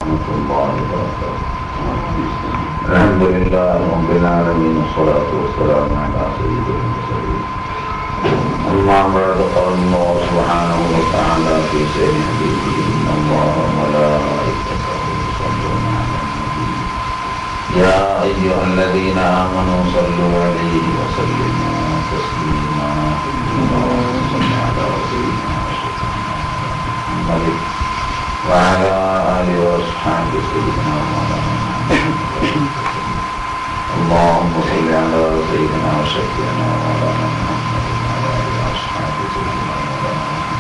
ورحمة الله وبركاته. الحمد لله رب العالمين والصلاة والسلام على سيد المرسلين. أما بعد قال الله سبحانه وتعالى في سير حديثه إن الله وملائكته يصلون على النبي يا أيها الذين آمنوا صلوا عليه وسلموا تسليما. اللهم صل على سيدنا محمد وعلى آله وأصحابه سيدنا مولانا محمد. اللهم صل على سيدنا وشفيعنا مولانا محمد وعلى آله وأصحابه سيدنا مولانا محمد.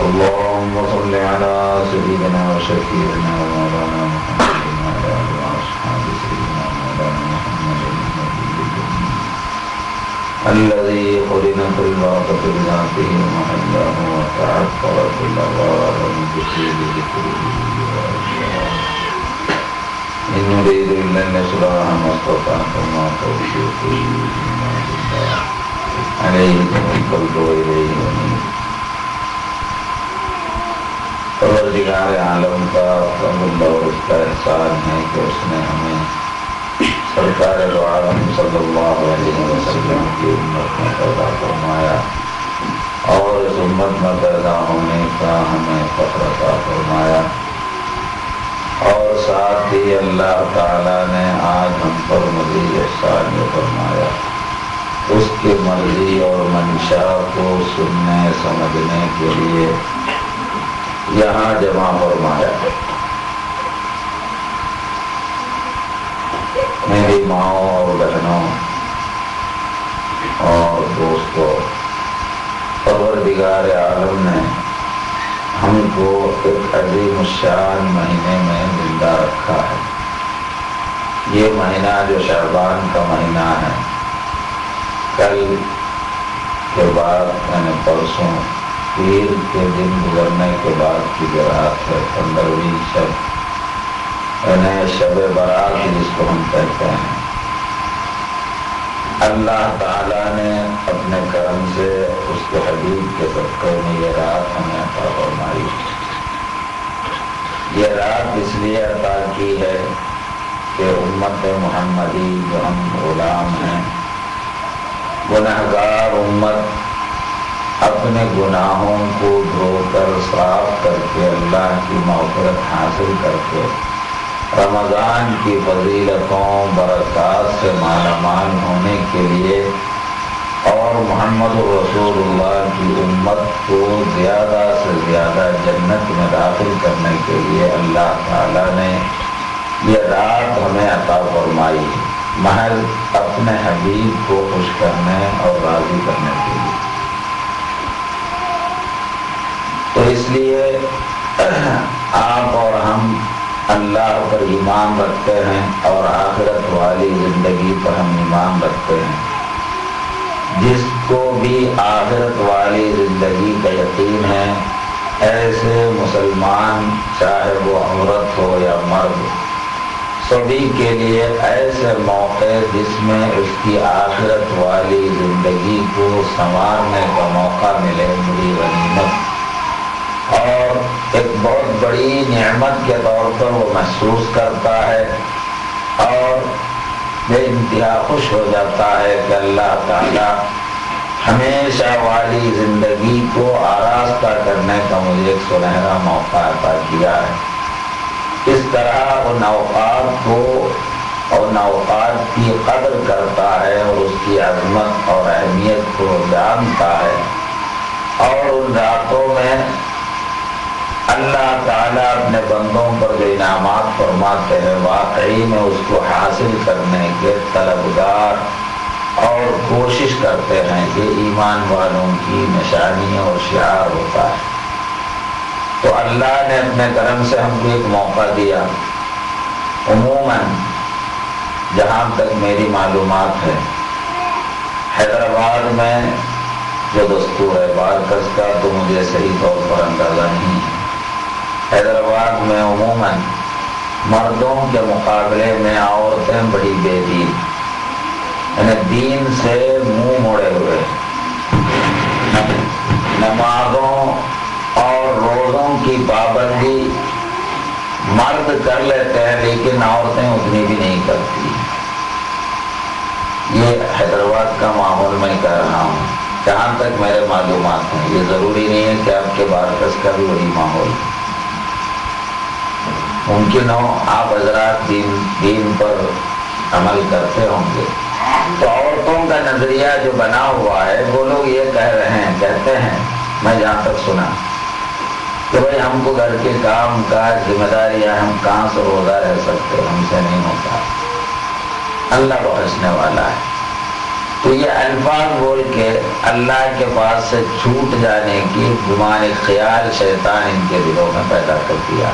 اللهم صل على سيدنا وشفيعنا مولانا محمد وعلى آله وأصحابه سيدنا مولانا محمد الذي قرنت الباقة بذاته ومحله وتعطرت الأغار من ذكره إن نريد إلا الإصلاح ما استطعت وما توفيقي إلا بالله عليه توكلت وإليه أنيب. پروردگار عالم کا فضل اور اس کا احسان ہے کہ اس نے ہمیں سرکار دو عالم صلی اللہ علیہ وسلم کی امت میں پیدا فرمایا اور اس امت میں پیدا ہونے کا ہمیں فخر عطا فرمایا، اور ساتھ ہی اللہ تعالیٰ نے آج ہم پر مزید احسان یہ فرمایا اس کی مرضی اور منشا کو سننے سمجھنے کے لیے یہاں جمع فرمایا۔ میری ماؤں اور بہنوں اور دوستوں، پروردگار عالم نے ہم کو ایک عظیم الشان مہینے میں زندہ رکھا ہے۔ یہ مہینہ جو شعبان کا مہینہ ہے، کل کے بعد یعنی پرسوں پیر کے دن گزرنے کے بعد کی جو رات ہے، 15ویں شب یعنی شب برات جس کو ہم کہتے ہیں، اللہ تعالیٰ نے اپنے کرم سے اس کے حبیب کے صدقے میں یہ رات ہمیں عطا فرمائی۔ یہ رات اس لیے عطا کی ہے کہ امت محمدی جو ہم غلام ہیں، گنہگار امت، اپنے گناہوں کو دھو کر صاف کر کے اللہ کی مغفرت حاصل کر کے رمضان کی فضیلتوں برکات سے مالا مال ہونے کے لیے اور محمد رسول اللہ کی امت کو زیادہ سے زیادہ جنت میں داخل کرنے کے لیے اللہ تعالیٰ نے یہ رات ہمیں عطا فرمائی، محض اپنے حبیب کو خوش کرنے اور راضی کرنے کے لیے۔ تو اس لیے آپ اور ہم اللہ پر ایمان رکھتے ہیں اور آخرت والی زندگی پر ہم ایمان رکھتے ہیں۔ جس کو بھی آخرت والی زندگی کا یقین ہے، ایسے مسلمان چاہے وہ عورت ہو یا مرد، سبھی کے لیے ایسے موقع جس میں اس کی آخرت والی زندگی کو سنوارنے کا موقع ملے، بڑی غنیمت اور ایک بہت بڑی نعمت کے طور پر وہ محسوس کرتا ہے اور بے انتہا خوش ہو جاتا ہے کہ اللہ تعالیٰ ہمیشہ والی زندگی کو آراستہ کرنے کا مجھے ایک سنہرا موقع عطا کیا ہے۔ اس طرح ان اوقات کو اور ان اوقات کی قدر کرتا ہے اور اس کی عظمت اور اہمیت کو جانتا ہے، اور ان راتوں میں اللہ تعالیٰ اپنے بندوں پر جو انعامات فرماتے ہیں واقعی میں اس کو حاصل کرنے کے طلبگار اور کوشش کرتے ہیں۔ یہ ایمان والوں کی نشانی اور شعار ہوتا ہے۔ تو اللہ نے اپنے کرم سے ہم کو ایک موقع دیا۔ عموماً جہاں تک میری معلومات ہے، حیدرآباد میں جو دستور ہے بارکس کا تو مجھے صحیح طور پر اندازہ نہیں ہے، حیدرآباد میں عموماً مردوں کے مقابلے میں عورتیں بڑی بے دین، یعنی دین سے منہ موڑے ہوئے، نمازوں اور مرد کر لیتے ہیں لیکن عورتیں اتنی بھی نہیں کرتی. یہ حیدرآباد کا ماحول میں کہہ رہا ہوں جہاں تک میرے معلومات ہیں. یہ ضروری نہیں ہے کہ آپ کے بارکس کا بھی وہی ماحول. ممکن ہو آپ حضرات دین پر عمل کرتے ہوں گے تو عورتوں کا نظریہ جو بنا ہوا ہے وہ لوگ یہ کہتے ہیں میں جہاں تک سنا کہ بھائی ہم کو گھر کے کام کاج ذمہ داریاں ہم کہاں سے روزہ رہ سکتے, ہم سے نہیں ہوتا, اللہ بخشنے والا ہے. تو یہ الفاظ بول کے اللہ کے پاس سے چھوٹ جانے کی گمان خیال شیطان ان کے دلوں میں پیدا کر دیا.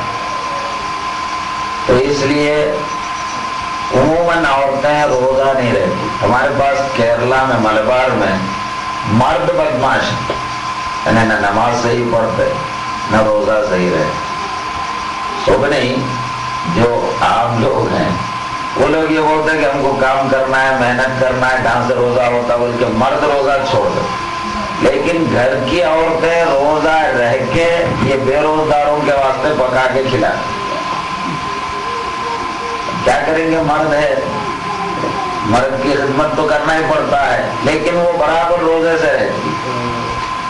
تو اس لیے عموماً عورتیں روزہ نہیں رہتی. ہمارے پاس کیرلا میں ملبار میں مرد بدماش یعنی نہ نماز صحیح پڑھتے نہ روزہ صحیح رہے. سب نہیں, جو عام لوگ ہیں وہ لوگ یہ بولتے ہیں کہ ہم کو کام کرنا ہے, محنت کرنا ہے, کہاں سے روزہ ہوتا بول کے مرد روزہ چھوڑ دے. لیکن گھر کی عورتیں روزہ رہ کے یہ بے روزگاروں کے واسطے پکا کے کھلا. کیا کریں گے, مرد ہے, مرد کی خدمت تو کرنا ہی پڑتا ہے لیکن وہ برابر روزے سے رہتی,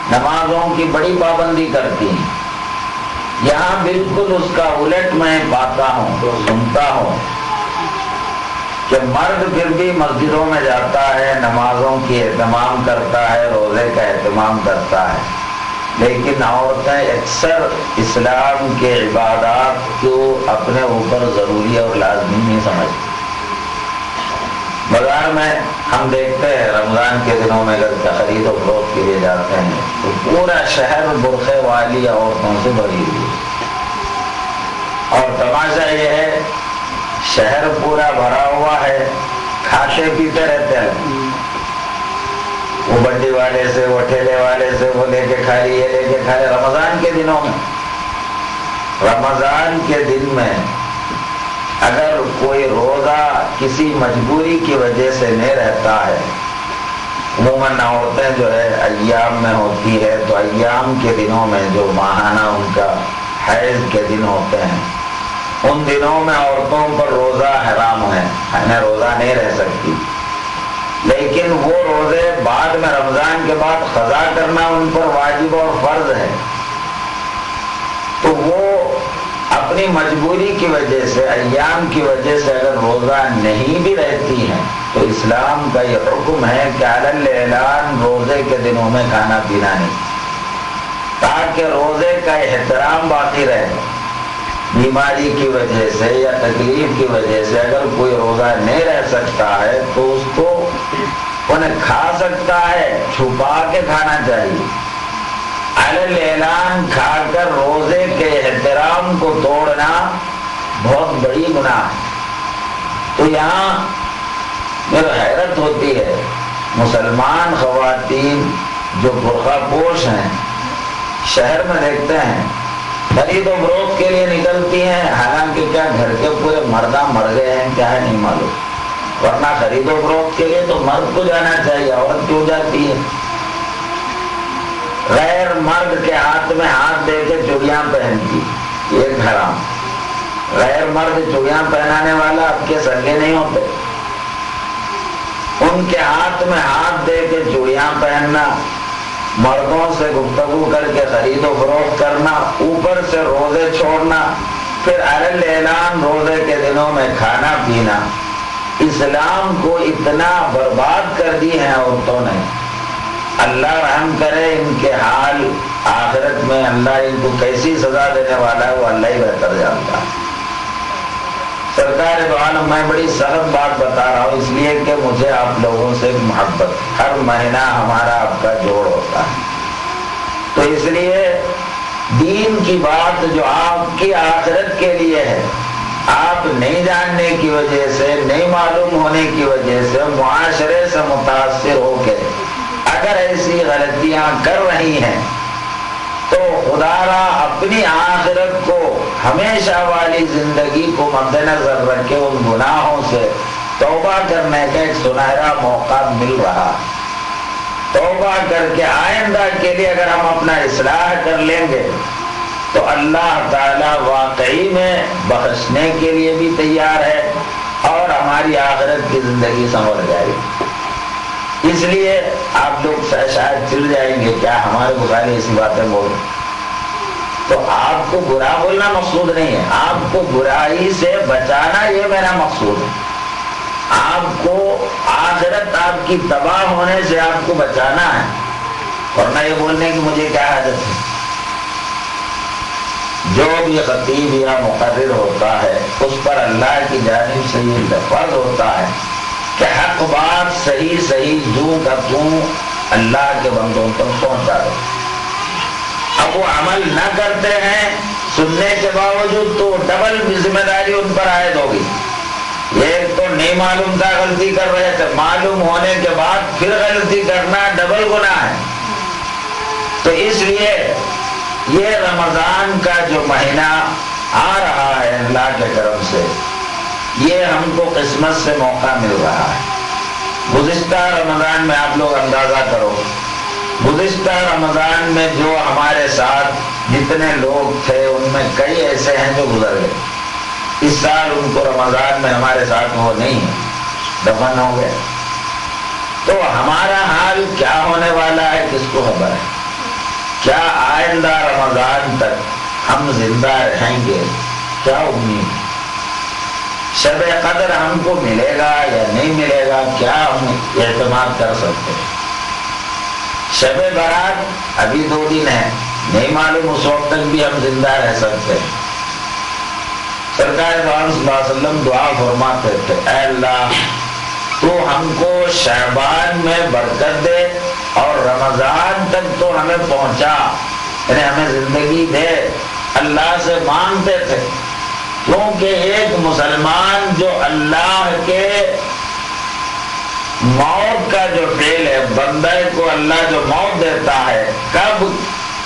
نمازوں کی بڑی پابندی کرتی ہیں. یہاں بالکل اس کا الٹ میں پاتا ہوں, سنتا ہوں کہ مرد پھر بھی مسجدوں میں جاتا ہے, نمازوں کی اہتمام کرتا ہے, روزے کا اہتمام کرتا ہے, لیکن عورتیں اکثر اسلام کے عبادات کو اپنے اوپر ضروری اور لازمی نہیں سمجھتی. بازار میں ہم دیکھتے ہیں رمضان کے دنوں میں اگر خرید و فروخت کے لیے جاتے ہیں تو پورا شہر برقعے والی عورتوں سے بھری ہوئی. اور تماشا یہ ہے شہر پورا بھرا ہوا ہے, کھاتے پیتے رہتے ہیں, وہ بنڈی والے سے, وہ ٹھیلے والے سے, وہ لے کے کھا رہی ہے, لے کے کھا رہے. رمضان کے دنوں میں, رمضان کے دن میں اگر کوئی روزہ کسی مجبوری کی وجہ سے نہیں رہتا ہے, عموماً عورتیں جو ہے ایام میں ہوتی ہے تو ایام کے دنوں میں جو ماہانہ ان کا حیض کے دن ہوتے ہیں ان دنوں میں عورتوں پر روزہ حرام ہے, یعنی روزہ نہیں رہ سکتی. لیکن وہ روزے بعد میں رمضان کے بعد قضا کرنا ان پر واجب اور فرض ہے. تو وہ اپنی مجبوری کی وجہ سے, ایام کی وجہ سے اگر روزہ نہیں بھی رہتی ہیں تو اسلام کا یہ حکم ہے کہ علی الاعلان روزے کے دنوں میں کھانا پینا نہیں, تاکہ روزے کا احترام باقی رہے. بیماری کی وجہ سے یا تکلیف کی وجہ سے اگر کوئی روزہ نہیں رہ سکتا ہے تو اس کو انہیں کھا سکتا ہے, چھپا کے کھانا چاہیے. علی الاعلان کھا کر روزے کے احترام کو توڑنا بہت بڑی گناہ ہے. تو یہاں میرے حیرت ہوتی ہے, مسلمان خواتین جو برقع پوش ہیں شہر میں دیکھتے ہیں خرید و فروخت کے لیے نکلتی ہیں, حالانکہ کیا گھر کے پورے مردہ مر گئے ہیں کیا ہے نہیں معلوم, ورنہ خرید و فروخت کے لیے تو مرد کو جانا چاہیے, عورت کیوں جاتی ہے. غیر مرد کے ہاتھ میں ہاتھ دے کے چوڑیاں پہنتی, یہ حرام. غیر مرد چوڑیاں پہنانے والا اب کے سگے نہیں ہوتے, ان کے ہاتھ میں ہاتھ دے کے چوڑیاں پہننا, مردوں سے گفتگو کر کے خرید و فروخت کرنا, اوپر سے روزے چھوڑنا, پھر علی الاعلان روزے کے دنوں میں کھانا پینا. اسلام کو اتنا برباد کر دی ہے عورتوں نے. اللہ رحم کرے ان کے حال آخرت میں, اللہ ان کو کیسی سزا دینے والا ہے وہ اللہ ہی بہتر جانتا ہے. سرکار دو عالم میں بڑی سخت بات بتا رہا ہوں اس لیے کہ مجھے آپ لوگوں سے محبت, ہر مہینہ ہمارا آپ کا جوڑ ہوتا ہے. تو اس لیے دین کی بات جو آپ کی آخرت کے لیے ہے, آپ نہیں جاننے کی وجہ سے, نہیں معلوم ہونے کی وجہ سے, معاشرے سے متاثر ہو کے اگر ایسی غلطیاں کر رہی ہیں تو خدا را اپنی آخرت کو, ہمیشہ والی زندگی کو مد نظر رکھے ان گناہوں سے توبہ کرنے کا ایک سنہرا موقع مل رہا. توبہ کر کے آئندہ کے لیے اگر ہم اپنا اصلاح کر لیں گے تو اللہ تعالیٰ واقعی میں بخشنے کے لیے بھی تیار ہے اور ہماری آخرت کی زندگی سنور جائے گی۔ اس لیے آپ لوگ شاید چڑ جائیں گے، کیا ہمارے بخاری ایسی باتیں بول، تو آپ کو برا بولنا مقصود نہیں ہے، آپ کو برائی سے بچانا یہ میرا مقصود ہے۔ آپ کو آخرت آپ کی تباہ ہونے سے آپ کو بچانا ہے، ورنہ یہ بولنے کی مجھے کیا حاجت ہے۔ جو بھی خطیب یا مقرر ہوتا ہے اس پر اللہ کی جانب سے یہ فرض ہوتا ہے کہ حق بات صحیح صحیح جو کا توں اللہ کے بندوں تک پہنچا دو۔ اب وہ عمل نہ کرتے ہیں سننے کے باوجود تو ڈبل ذمہ داری ان پر عائد ہوگی۔ ایک تو نہیں معلوم تھا غلطی کر رہے تھے، معلوم ہونے کے بعد پھر غلطی کرنا ڈبل گناہ ہے۔ تو اس لیے یہ رمضان کا جو مہینہ آ رہا ہے اللہ کے کرم سے، یہ ہم کو قسمت سے موقع مل رہا ہے۔ گزشتہ رمضان میں آپ لوگ اندازہ کرو، گزشتہ رمضان میں جو ہمارے ساتھ جتنے لوگ تھے ان میں کئی ایسے ہیں جو گزر گئے۔ اس سال ان کو رمضان میں ہمارے ساتھ وہ نہیں ہے، دفن ہو گئے۔ تو ہمارا حال کیا ہونے والا ہے کس کو خبر ہے؟ کیا آئندہ رمضان تک ہم زندہ رہیں گے؟ کیا امید؟ شب قدر ہم کو ملے گا یا نہیں ملے گا، کیا ہم اعتماد کر سکتے ہیں؟ شب برات ابھی 2 دن ہے، نہیں معلوم اس وقت تک بھی ہم زندہ رہ سکتے ہیں۔ سرکار صلی اللہ علیہ وسلم دعا فرماتے تھے، اے اللہ تو ہم کو شعبان میں برکت دے اور رمضان تک تو ہمیں پہنچا، یعنی ہمیں زندگی دے۔ اللہ سے مانگتے تھے، کیونکہ ایک مسلمان جو اللہ کے موت کا جو فعل ہے، بندے کو اللہ جو موت دیتا ہے کب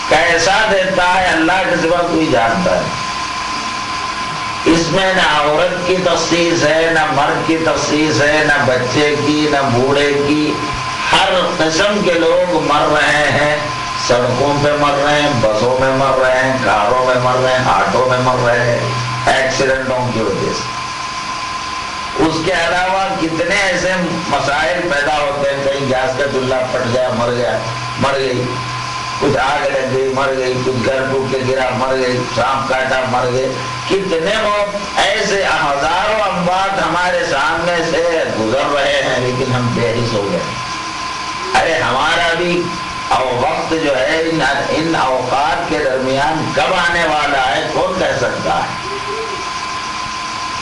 کیسا دیتا ہے اللہ کے سوا کوئی جانتا ہے۔ اس میں نہ عورت کی تخصیص ہے، نہ مرد کی تخصیص ہے، نہ بچے کی، نہ بوڑھے کی، ہر قسم کے لوگ مر رہے ہیں، سڑکوں پہ مر رہے ہیں، بسوں میں مر رہے ہیں، کاروں میں مر رہے ہیں، آٹو میں مر رہے ہیں ایکسیڈنٹوں کی وجہ سے۔ اس کے علاوہ کتنے ایسے مسائل پیدا ہوتے ہیں، کہیں گیس کا چولہا پھٹ گیا مر گئی، کچھ آگ لگ گئی مر گئی، کچھ گھر ٹوٹ کے گرا مر گئی، سانپ کاٹا مر گئے، کتنے ایسے ہزاروں اموات ہمارے سامنے سے گزر رہے ہیں، لیکن ہم بے حس ہو گئے۔ ارے ہمارا بھی وقت جو ہے ان اوقات کے درمیان کب آنے والا ہے کون کہہ سکتا ہے؟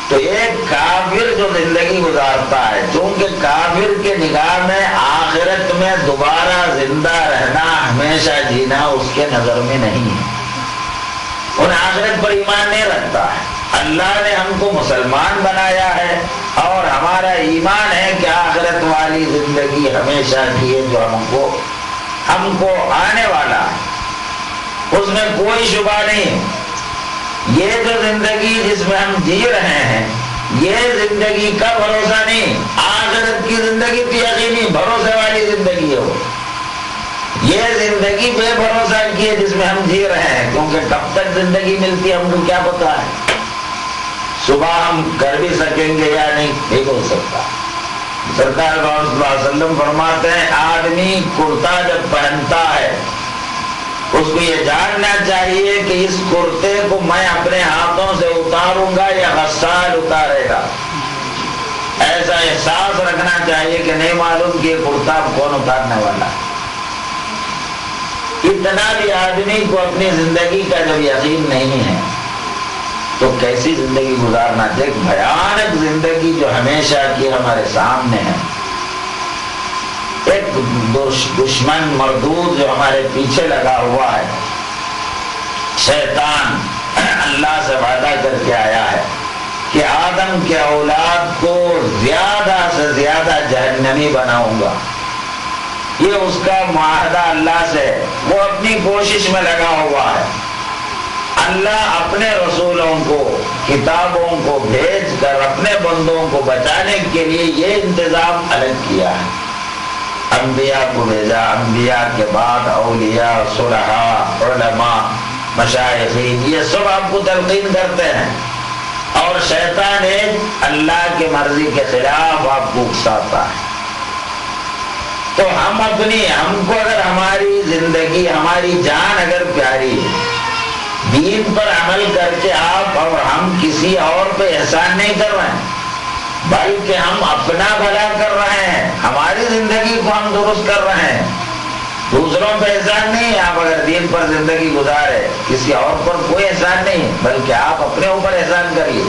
تو ایک کافر جو زندگی گزارتا ہے، چونکہ کافر کے نگاہ میں آخرت میں دوبارہ زندہ رہنا، ہمیشہ جینا اس کے نظر میں نہیں ہے، ان آخرت پر ایمان نہیں رکھتا ہے۔ اللہ نے ہم کو مسلمان بنایا ہے اور ہمارا ایمان ہے کہ آخرت والی زندگی ہمیشہ کی ہے جو ہم کو آنے والا ہے، اس میں کوئی شبہ نہیں۔ یہ جو زندگی جس میں ہم جی رہے ہیں، یہ زندگی کا بھروسہ نہیں، آخرت کی زندگی تو یقینی بھروسے والی زندگی ہے وہ۔ یہ زندگی بے بھروسہ کی ہے جس میں ہم جی رہے ہیں، کیونکہ کب تک زندگی ملتی ہے ہم کو کیا پتا ہے، صبح ہم کر بھی سکیں گے یا نہیں ہو سکتا۔ سرکار صلی اللہ علیہ وسلم فرماتے ہیں، آدمی کرتا جب پہنتا ہے اس کو یہ جاننا چاہیے کہ اس کرتے کو میں اپنے ہاتھوں سے اتاروں گا یا غسال اتارے گا۔ ایسا احساس رکھنا چاہیے کہ نہیں معلوم کہ یہ کرتا کون اتارنے والا ہے۔ اتنا بھی آدمی کو اپنی زندگی کا جب یقین نہیں ہے تو کیسی زندگی گزارنا چاہیے؟ بھیانک زندگی جو ہمیشہ کی ہمارے سامنے ہے، ایک دشمن مردود جو ہمارے پیچھے لگا ہوا ہے، شیطان اللہ سے وعدہ کر کے آیا ہے کہ آدم کے اولاد کو زیادہ سے زیادہ جہنمی بناؤں گا، یہ اس کا معاہدہ اللہ سے، وہ اپنی کوشش میں لگا ہوا ہے۔ اللہ اپنے رسولوں کو، کتابوں کو بھیج کر اپنے بندوں کو بچانے کے لیے یہ انتظام الگ کیا ہے۔ انبیاء کو بھیجا، انبیاء کے بعد اولیاء، صلحاء، علماء، مشائخین، یہ سب آپ کو تلقین کرتے ہیں، اور شیطان ایک اللہ کی مرضی کے خلاف آپ کو اکساتا ہے۔ تو ہم کو اگر ہماری زندگی، ہماری جان اگر پیاری ہے، دین پر عمل کر کے آپ اور ہم کسی اور پہ احسان نہیں کر رہے ہیں، بلکہ ہم اپنا بھلا کر رہے ہیں، ہماری زندگی کو ہم درست کر رہے ہیں، دوسروں پہ احسان نہیں ہے۔ آپ اگر دین پر زندگی گزارے، کسی اور پر کوئی احسان نہیں، بلکہ آپ اپنے اوپر احسان کریے۔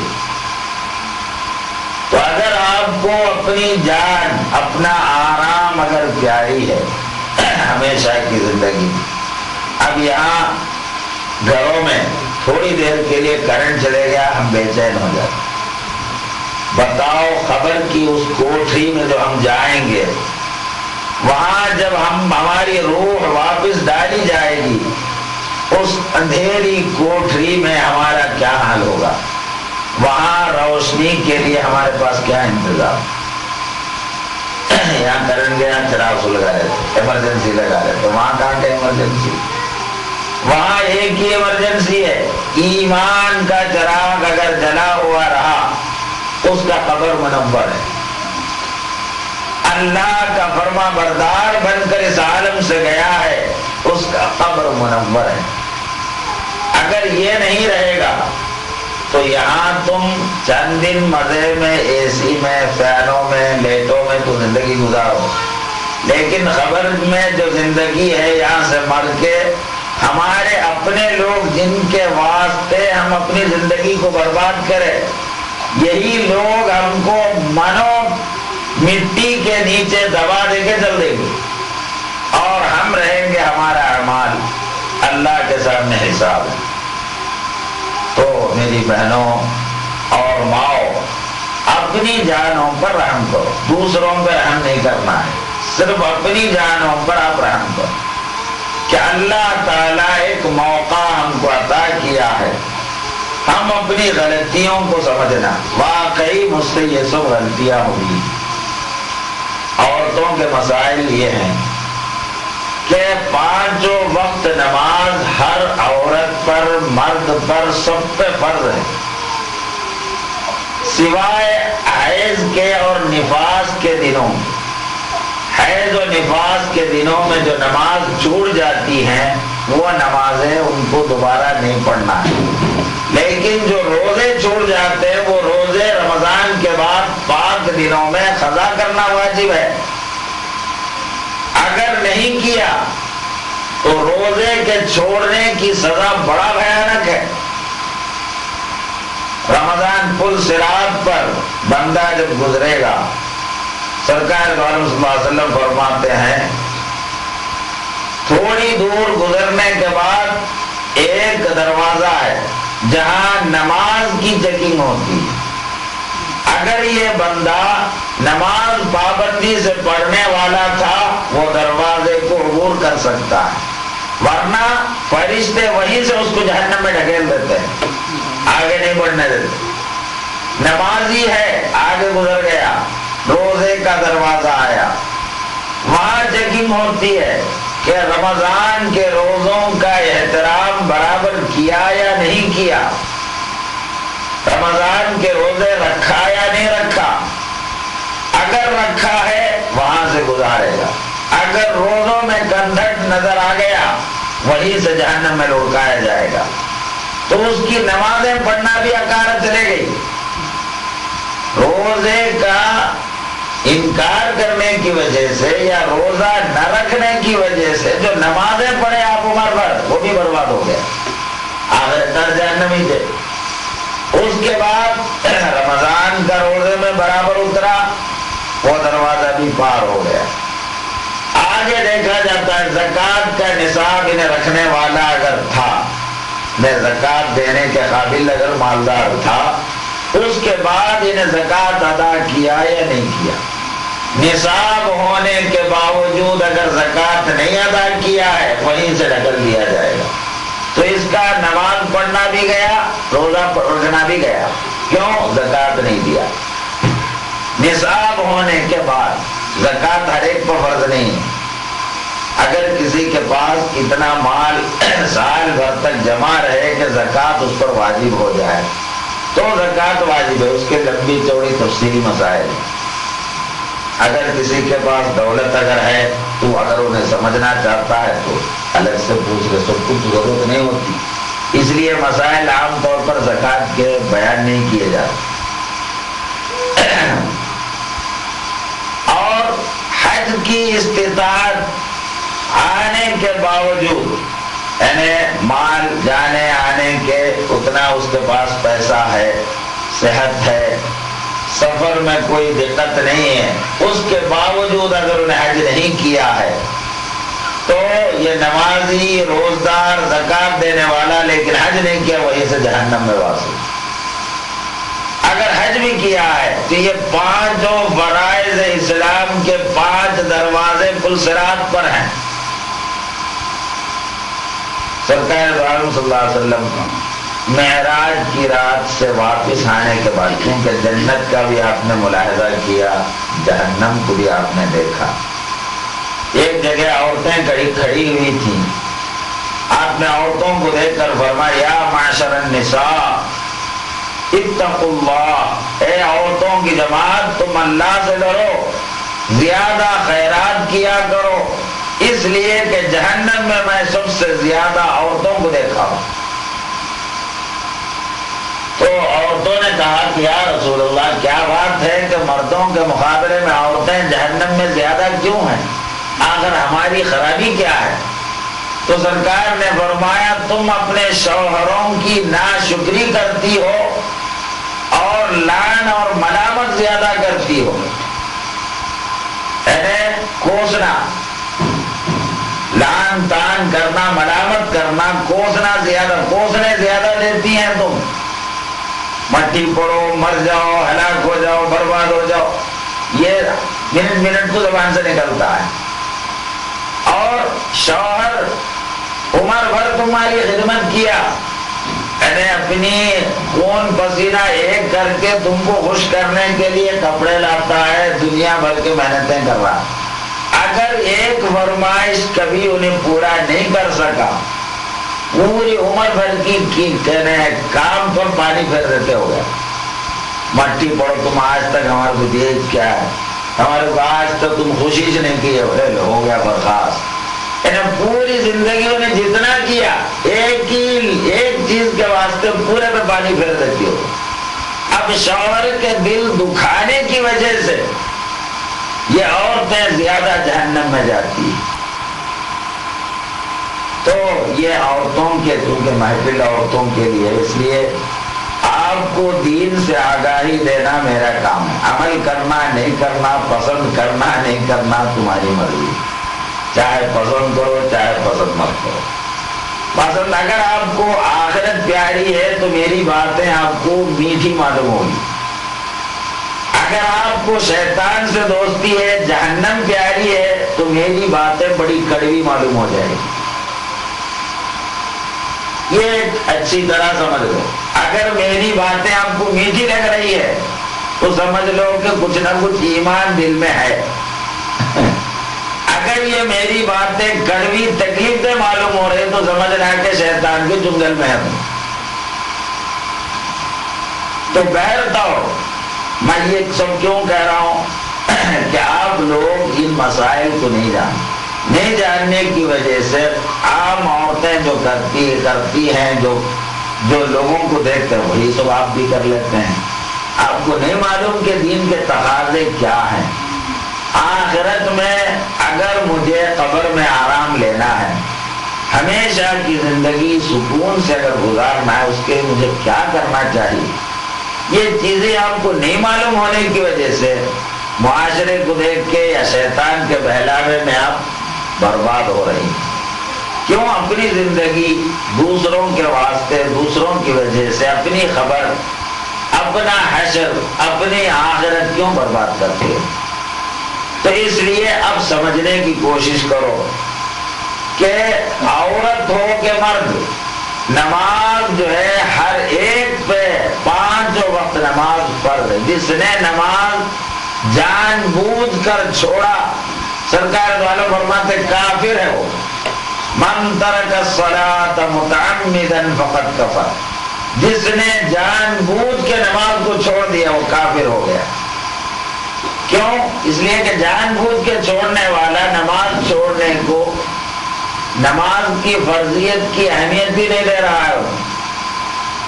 تو اگر آپ کو اپنی جان، اپنا آرام اگر پیاری ہے ہمیشہ کی زندگی، اب یہاں گھروں میں تھوڑی دیر کے لیے کرنٹ چلے گیا، ہم بے چین ہو جاتے۔ بتاؤ خبر کی اس کوٹری میں جو ہم جائیں گے، وہاں جب ہماری روح واپس ڈالی جائے گی، اس اندھیری کوٹری میں ہمارا کیا حال ہوگا؟ وہاں روشنی کے لیے ہمارے پاس کیا انتظام؟ یہاں کرنٹ گیا، چراغ لگا لیتے، ایمرجنسی لگا لیتے، وہاں کہاں کہ ایمرجنسی؟ وہاں ایک ہی ایمرجنسی ہے، ایمان کا چراغ اگر جلا ہوا رہا اس کا قبر منور ہے۔ اللہ کا فرما بردار بن کر اس عالم سے گیا ہے، اس کا قبر منور ہے۔ اگر یہ نہیں رہے گا تو یہاں تم چند دن مزے میں، اے سی میں، فینوں میں، لیٹوں میں تو زندگی گزارو، لیکن قبر میں جو زندگی ہے، یہاں سے مر کے ہمارے اپنے لوگ جن کے واسطے ہم اپنی زندگی کو برباد کریں، یہی لوگ ہم کو منو مٹی کے نیچے دبا دے کے چل دیں گے، اور ہم رہیں گے، ہمارا اعمال اللہ کے سامنے حساب ہے۔ تو میری بہنوں اور ماؤں، اپنی جانوں پر رحم کرو، دوسروں پہ رحم نہیں کرنا ہے، صرف اپنی جانوں پر آپ رحم کرو کہ اللہ تعالیٰ ایک موقع ہم کو عطا کیا ہے، ہم اپنی غلطیوں کو سمجھنا، واقعی مجھ سے یہ سب غلطیاں ہوئی۔ عورتوں کے مسائل یہ ہیں کہ 5 وقت نماز ہر عورت پر، مرد پر، سب پہ فرض ہے، سوائے حیض کے اور نفاس کے دنوں۔ حیض و نفاس کے دنوں میں جو نماز چھوٹ جاتی ہیں، وہ نمازیں ان کو دوبارہ نہیں پڑھنا ہے، لیکن جو روزے چھوٹ جاتے ہیں، وہ روزے رمضان کے بعد 5 دنوں میں قضا کرنا واجب ہے۔ اگر نہیں کیا تو روزے کے چھوڑنے کی سزا بڑا بھیانک ہے۔ رمضان پل صراط پر بندہ جب گزرے گا، سرکار صلی اللہ علیہ وسلم فرماتے ہیں، تھوڑی دور گزرنے کے بعد ایک دروازہ ہے جہاں نماز کی چیکنگ ہوتی ہے۔ اگر یہ بندہ نماز پابندی سے پڑھنے والا تھا، وہ دروازے کو عبور کر سکتا ہے، ورنہ فرشتے وہیں سے اس کو جہنم میں ڈھکیل دیتے ہیں، آگے نہیں بڑھنے دیتے۔ نمازی ہے، آگے گزر گیا، روزے کا دروازہ آیا، وہاں چیکنگ ہوتی ہے کہ رمضان کے روزوں کا احترام برابر کیا یا نہیں کیا، رمضان کے روزے رکھا یا نہیں رکھا۔ اگر رکھا ہے وہاں سے گزارے گا، اگر روزوں میں گندھٹ نظر آ گیا وہیں سے جہنم میں لڑکایا جائے گا۔ تو اس کی نمازیں پڑھنا بھی اکارت چلے گئی۔ روزے کا انکار کرنے کی وجہ سے یا روزہ نہ رکھنے کی وجہ سے جو نمازیں پڑھے آپ عمر بھر، وہ بھی برباد ہو گیا، آخر تر جہنمی تھے۔ اس کے بعد رمضان کا روزے میں برابر اترا، وہ دروازہ بھی پار ہو گیا۔ آگے دیکھا جاتا ہے زکوٰۃ کا نصاب انہیں رکھنے والا اگر تھا، میں زکوٰۃ دینے کے قابل اگر مالدار تھا، اس کے بعد انہیں زکوٰۃ ادا کیا یا نہیں کیا، نصاب ہونے کے باوجود اگر زکوٰۃ نہیں ادا کیا ہے وہیں سے ڈھکل دیا جائے گا۔ تو اس کا نماز پڑھنا بھی گیا، روزہ رکھنا بھی گیا، کیوں؟ زکوٰۃ نہیں دیا۔ نصاب ہونے کے بعد زکوٰۃ ہر ایک پر فرض نہیں ہے، اگر کسی کے پاس اتنا مال سال بھر تک جمع رہے کہ زکوٰۃ اس پر واجب ہو جائے تو زکوٰۃ واجب ہے، اس کے لمبی چوڑی تفصیلی مسائل۔ اگر کسی کے پاس دولت اگر ہے تو اگر انہیں سمجھنا چاہتا ہے تو الگ سے پوچھ لے، سب کچھ ضرورت نہیں ہوتی، اس لیے مسائل عام طور پر زکوٰۃ کے بیان نہیں کیے جاتے۔ اور حج کی استطاعت آنے کے باوجود، یعنی مال جانے آنے کے اتنا اس کے پاس پیسہ ہے، صحت ہے، سفر میں کوئی دقت نہیں ہے، اس کے باوجود اگر انہیں حج نہیں کیا ہے تو یہ نمازی، روزدار، زکوٰۃ دینے والا لیکن حج نہیں کیا، وہیں سے جہنم میں واصل۔ اگر حج بھی کیا ہے تو یہ پانچوں فرائض اسلام کے 5 دروازے پلصراط پر ہیں۔ سرکار دو عالم صلی اللہ علیہ وسلم معراج کی رات سے واپس آنے کے بعد، کیونکہ جنت کا بھی آپ نے ملاحظہ کیا، جہنم کو بھی آپ نے دیکھا، ایک جگہ عورتیں کھڑی ہوئی تھیں، آپ نے عورتوں کو دیکھ کر فرمایا یا معشر النساء اتقوا اللہ، اے عورتوں کی جماعت تم اللہ سے ڈرو، زیادہ خیرات کیا کرو، اس لیے کہ جہنم میں سب سے زیادہ عورتوں کو دیکھا ہوں۔ تو عورتوں نے کہا کہ یا رسول اللہ کیا بات ہے کہ مردوں کے مقابلے میں عورتیں جہنم میں زیادہ کیوں ہیں، آخر ہماری خرابی کیا ہے؟ تو سرکار نے فرمایا تم اپنے شوہروں کی ناشکری کرتی ہو اور لعن اور ملامت زیادہ کرتی ہو، یعنی کوسنا، لعن تان کرنا، ملامت کرنا، کوسنے زیادہ دیتی ہیں تم، مٹی پڑو، مر جاؤ، ہلاک ہو جاؤ، برباد ہو جاؤ، یہ منٹ کو زبان سے نکلتا ہے۔ اور شوہر عمر بھر تمہاری خدمت کیا، یعنی اپنی خون پسینہ ایک کر کے تم کو خوش کرنے کے لیے کپڑے لاتا ہے، دنیا بھر کی محنتیں کر رہا، اگر ایک فرمائش کبھی انہیں پورا نہیں کر سکا، پوری عمر بھر کی کام پر پانی پھیر دیتے ہو گئے، مٹی پڑو، تم آج تک ہمارے کو دیکھ کیا ہے، ہمارے کو آج تک تم خوشی سے نہیں کی ہے، ہو گیا برخاست۔ پوری زندگی انہیں جتنا کیا ایک چیز کے واسطے پورے پہ پانی پھیر دیتی ہو۔ اب شوہر کے دل دکھانے کی وجہ سے یہ عورتیں زیادہ جہنم میں جاتی ہیں۔ تو یہ عورتوں کے، چونکہ محفل عورتوں کے لیے، اس لیے آپ کو دین سے آگاہی دینا میرا کام ہے، عمل کرنا نہیں کرنا، پسند کرنا نہیں کرنا تمہاری مرضی، چاہے پسند کرو چاہے پسند مت کرو۔ پسند اگر آپ کو آخرت پیاری ہے تو میری باتیں آپ کو میٹھی معلوم ہوگی، اگر آپ کو شیطان سے دوستی ہے، جہنم پیاری ہے تو میری باتیں بڑی کڑوی معلوم ہو جائے گی۔ یہ اچھی طرح سمجھ لو، اگر میری باتیں آپ کو میٹھی لگ رہی ہے تو سمجھ لو کہ کچھ نہ کچھ ایمان دل میں ہے، اگر یہ میری باتیں کڑوی تکلیف دہ معلوم ہو رہی تو سمجھ رہا ہے کہ شیطان کے جنگل میں ہے۔ تو بہرطور میں یہ سب کیوں کہہ رہا ہوں کہ آپ لوگ ان مسائل کو نہیں جاننے کی وجہ سے عام عورتیں جو کرتی ہیں، جو لوگوں کو دیکھتے ہیں وہی سب آپ بھی کر لیتے ہیں۔ آپ کو نہیں معلوم کہ دین کے تقاضے کیا ہیں۔ آخرت میں اگر مجھے قبر میں آرام لینا ہے، ہمیشہ کی زندگی سکون سے اگر گزارنا ہے، اس کے مجھے کیا کرنا چاہیے، یہ چیزیں آپ کو نہیں معلوم ہونے کی وجہ سے معاشرے کو دیکھ کے یا شیطان کے بہلاوے میں آپ برباد ہو رہی ہیں۔ کیوں اپنی زندگی دوسروں کے واسطے، دوسروں کی وجہ سے اپنی خبر، اپنا حشر، اپنی آخرت کیوں برباد کرتے ہیں؟ تو اس لیے اب سمجھنے کی کوشش کرو کہ عورت ہو کہ مرد، نماز جو ہے ہر ایک پہ 5 وقت نماز فرض ہے۔ جس نے نماز جان بوجھ کر چھوڑا سرکار دو عالم فرماتے کافر ہے وہ، من ترک الصلاۃ متعمدا فقد کفر، جس نے جان بوجھ کے نماز کو چھوڑ دیا وہ کافر ہو گیا۔ کیوں؟ اس لیے کہ جان بوجھ کے چھوڑنے والا نماز چھوڑنے کو، نماز کی فرضیت کی اہمیت بھی نہیں دے رہا ہے،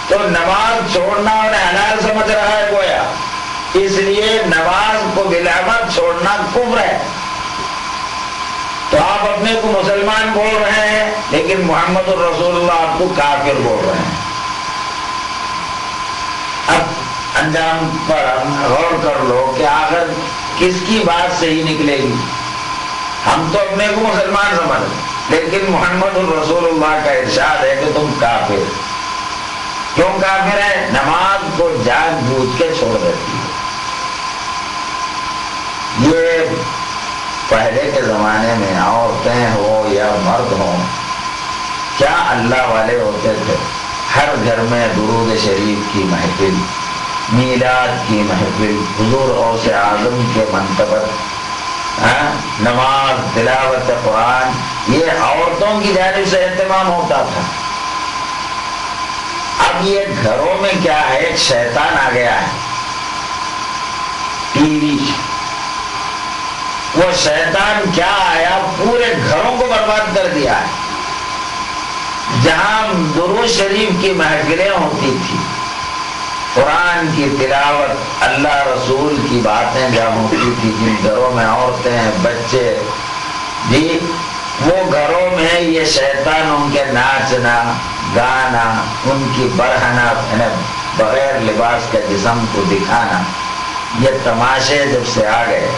تو نماز چھوڑنا انہیں حلال سمجھ رہا ہے گویا، اس لیے نماز کو بالعمد چھوڑنا کفر ہے۔ تو آپ اپنے کو مسلمان بول رہے ہیں لیکن محمد الرسول اللہ آپ کو کافر بول رہے ہیں۔ اب انجام پر غور کر لو کہ آخر کس کی بات صحیح نکلے گی۔ ہم تو اپنے کو مسلمان سمجھ، لیکن محمد الرسول اللہ کا ارشاد ہے کہ تم کافر۔ کیوں کافر ہے؟ نماز کو جان بوجھ کے چھوڑ دیتی ہے۔ یہ پہلے کے زمانے میں عورتیں ہو یا مرد ہوں، کیا اللہ والے ہوتے تھے۔ ہر گھر میں درود شریف کی محفل، میلاد کی محفل، حضور غوث اعظم کے منقبت، نماز، تلاوت قرآن، یہ عورتوں کی جانب سے اہتمام ہوتا تھا۔ اب یہ گھروں میں کیا ہے، ایک شیطان آ گیا ہے، ٹی وی۔ وہ شیطان کیا آیا، پورے گھروں کو برباد کر دیا ہے۔ جہاں درود شریف کی محفلیں ہوتی تھی، قرآن کی تلاوت، اللہ رسول کی باتیں جہاں ہوتی تھی، جن گھروں میں عورتیں، بچے، جی وہ گھروں میں یہ شیطان ان کے ناچنا گانا، ان کی برہنا، بغیر لباس کے جسم کو دکھانا، یہ تماشے جب سے آ گئے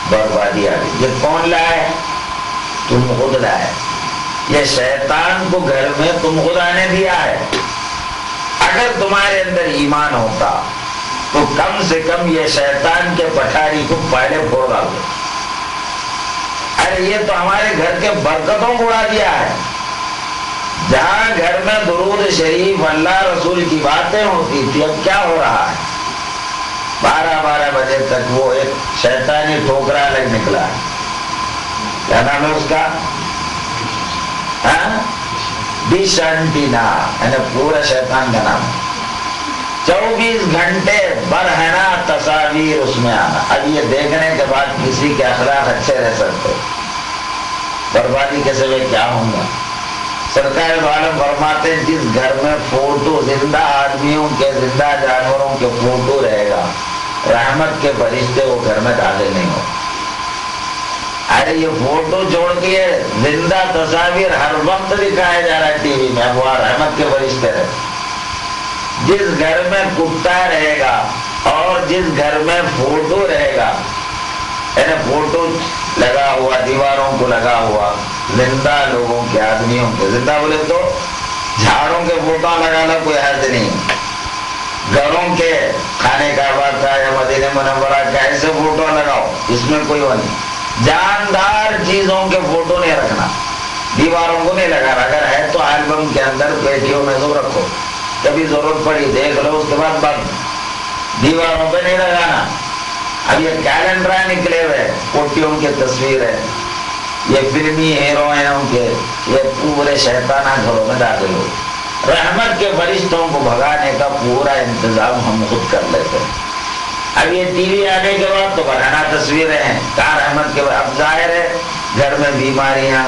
بربادی آ گئی۔ یہ کون لائے؟ تم خود لائے۔ یہ شیطان کو گھر میں تم خدا نے دیا ہے۔ اگر تمہارے اندر ایمان ہوتا تو کم سے کم یہ شیطان کے پٹھاری کو پہلے پھوڑ ڈالو۔ ارے یہ تو ہمارے گھر کے برکتوں کو اڑا دیا ہے۔ جہاں گھر میں درود شریف، اللہ رسول کی باتیں ہوتی تھی، اب کیا ہو رہا ہے؟ 12 بجے تک وہ ایک شیطانی ٹھوکرا لگ نکلا ہے، کیا نام ہے اس کا؟ ڈش اینٹینا، یعنی پورا شیطان کا نام۔ 24 گھنٹے برہنا تصاویر اس میں آنا۔ اب یہ دیکھنے کے بعد کسی کے اخلاق اچھے رہ سکتے؟ بربادی کے سوے کیا ہوں گا؟ سرکار دو عالم فرماتے ہیں جس گھر میں فوٹو، زندہ آدمیوں کے، زندہ جانوروں کے فوٹو رہے گا، رحمت کے فرشتے وہ گھر میں داخل نہیں ہو۔ ارے یہ فوٹو چھوڑ کے زندہ تصاویر ہر وقت دکھایا جا رہا ہے ٹی وی میں، وہ رحمت کے فرشتے رہے۔ جس گھر میں کتا رہے گا اور جس گھر میں فوٹو رہے گا، یعنی فوٹو لگا ہوا، دیواروں کو لگا ہوا، زندہ لوگوں کے، آدمیوں کے، زندہ بولے تو جھاڑوں کے فوٹو لگانا کوئی حد نہیں، گھروں کے، خانے کعبہ کا یا مدینہ منورہ کا ایسے فوٹو لگاؤ، اس میں کوئی وہ نہیں۔ جاندار چیزوں کے فوٹو نہیں رکھنا، دیواروں کو نہیں لگانا، اگر ہے تو البم کے اندر پیٹیوں میں تو رکھو، کبھی ضرورت پڑی دیکھ لو، اس کے بعد بند، دیواروں پہ نہیں لگانا۔ اب یہ کیلنڈر نکلے ہوئے، پوٹیوں کی تصویر ہے، یہ فلمی ہیروئنوں کے، یہ پورے شیطانہ گھروں میں داخل ہو۔ رحمت کے فرشتوں کو بھگانے کا پورا انتظام ہم خود کر لیتے ہیں۔ اب یہ ٹی وی آنے کے بعد تو بنانا تصویریں ہیں، کہاں رحمت کے بعد؟ اب ظاہر ہے گھر میں بیماریاں،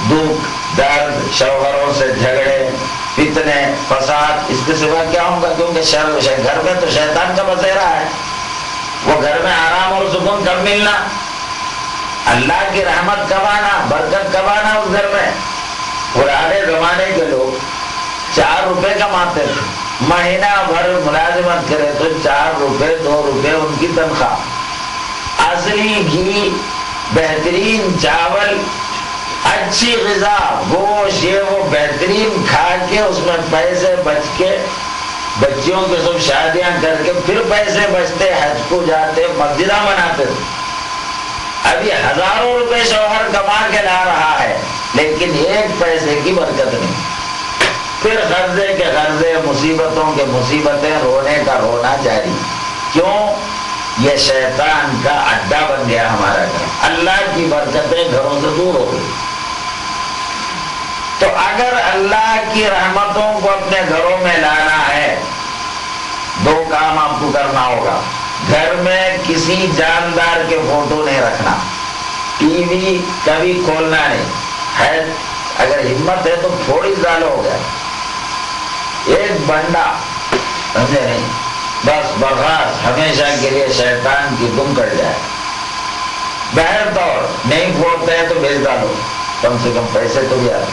دکھ درد، شوہروں سے جھگڑے، فتنے، فساد، اس کے سوا کیا ہوگا؟ کیونکہ گھر میں تو شیطان کا بسیرا ہے، وہ گھر میں آرام اور سکون کب ملنا؟ اللہ کی رحمت کب آنا، برکت کب آنا اس گھر میں؟ پرانے زمانے کے لوگ 4 روپے کماتے تھے، مہینہ بھر ملازمت کرے تو 4 روپے 2 روپے ان کی تنخواہ۔ اصلی گھی، بہترین چاول، اچھی غذا، گوشت، یہ وہ بہترین کھا کے اس میں پیسے بچ کے بچیوں کے سب شادیاں کر کے پھر پیسے بچتے، حج کو جاتے، مسجدہ بناتے تھے۔ ابھی ہزاروں روپے شوہر کما کے لا رہا ہے لیکن 1 پیسے کی برکت نہیں، پھر قرضے کے قرضے، مصیبتوں کے مصیبتیں، رونے کا رونا جاری۔ کیوں؟ یہ شیطان کا اڈا بن گیا ہمارا گھر. اللہ کی برکتیں گھروں سے دور ہو گئی. تو اگر اللہ کی رحمتوں کو اپنے گھروں میں لانا ہے، دو کام آپ کو کرنا ہوگا. گھر میں کسی جاندار کے فوٹو نہیں رکھنا، ٹی وی کبھی کھولنا نہیں ہے. اگر ہمت ہے تو تھوڑی ڈالو ہو گیا، ایک بنڈا سمجھے نہیں، بس برخاست ہمیشہ کے لیے شیطان کی دم کٹ جائے. بہر طور نہیں پھوڑتے ہیں تو بیچ ڈالو، کم سے کم پیسے تو بھی آتے.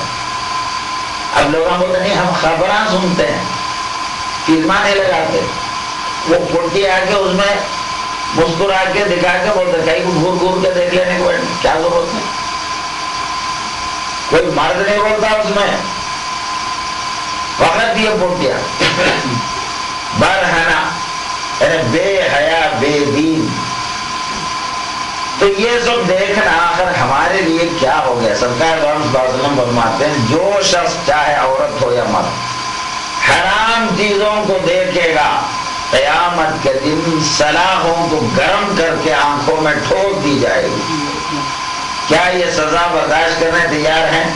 اب لوگ بولتے نہیں ہم خبراں سنتے ہیں، فلماں نہیں لگاتے. وہ پھوٹی آ کے اس میں مسکرا کے دکھا کے بولتے کہیں کو گھور گھور کے دیکھ لینے کو کیا ضرورت ہے. کوئی مرد نہیں بولتا اس میں، وقت یہ پھوٹیا برہنا یعنی بے حیا بے دین. تو یہ سب دیکھنا آخر ہمارے لیے کیا ہو گیا. سرکار صلی اللہ علیہ وسلم فرماتے ہیں جو شخص چاہے عورت ہو یا مرد حرام چیزوں کو دیکھے گا، قیامت کے دن سلاخوں کو گرم کر کے آنکھوں میں ٹھوک دی جائے گی. کیا یہ سزا برداشت کرنے تیار ہیں؟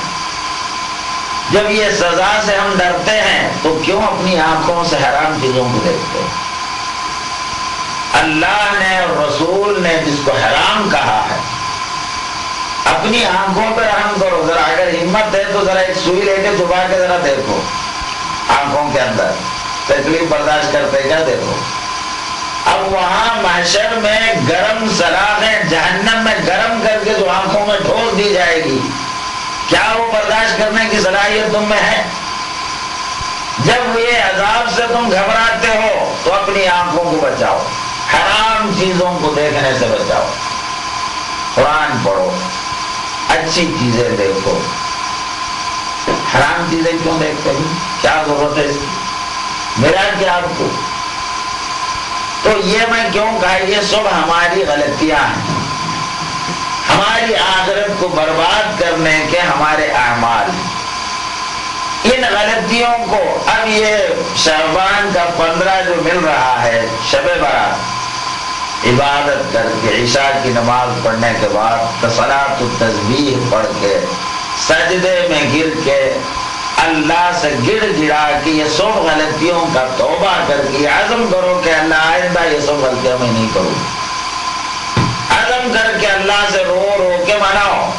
جب یہ سزا سے ہم ڈرتے ہیں تو کیوں اپنی آنکھوں سے حرام چیزوں کو دیکھتے ہیں؟ اللہ نے اور رسول نے جس کو حرام کہا ہے، اپنی آنکھوں پہ رحم کرو. ذرا اگر ہمت ہے تو ذرا ایک سوئی لے کے چھپا کے ذرا دیکھو آنکھوں کے اندر، تکلیف برداشت کرتے کیا دیکھو. اب وہاں محشر میں گرم سلاخیں جہنم میں گرم کر کے جو آنکھوں میں ٹھوک دی جائے گی، کیا وہ برداشت کرنے کی صلاحیت تم میں ہے؟ جب یہ عذاب سے تم گھبراتے ہو تو اپنی آنکھوں کو بچاؤ، حرام چیزوں کو دیکھنے سے بچاؤ. قرآن پڑھو، اچھی چیزیں دیکھو. حرام چیزیں کیوں دیکھتے ہیں؟ کیا ضرورت ہے اس کی؟ میرا کیا آپ کو؟ تو یہ میں کیوں کہا یہ سب ہماری غلطیاں ہیں، ہماری آخرت کو برباد کرنے کے ہمارے اعمال. ان غلطیوں کو اب یہ شعبان کا 15 جو مل رہا ہے، شب برات، عبادت کر کے عشاء کی نماز پڑھنے کے بعد صلاۃ التسبیح پڑھ کے سجدے میں گر کے اللہ سے گڑ گڑا کے یہ سب غلطیوں کا توبہ کر کے عزم کرو کہ اللہ آئندہ یہ سب غلطیاں میں نہیں کروں. عزم کر کے اللہ سے رو رو کے مناؤ،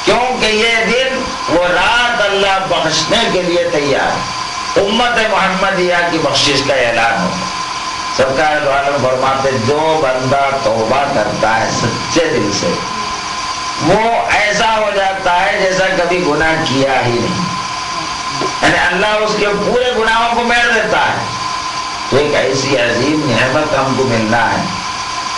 کیونکہ یہ دن وہ رات اللہ بخشنے کے لیے تیار ہے. امت محمدیہ کی بخشش کا اعلان ہو. سرکار دو عالم فرماتے جو بندہ توبہ کرتا ہے سچے دل سے، وہ ایسا ہو جاتا ہے جیسا کبھی گناہ کیا ہی نہیں، یعنی اللہ اس کے پورے گناہوں کو میڑ دیتا ہے. تو ایک ایسی عظیم نعمت ہم کو ملنا ہے.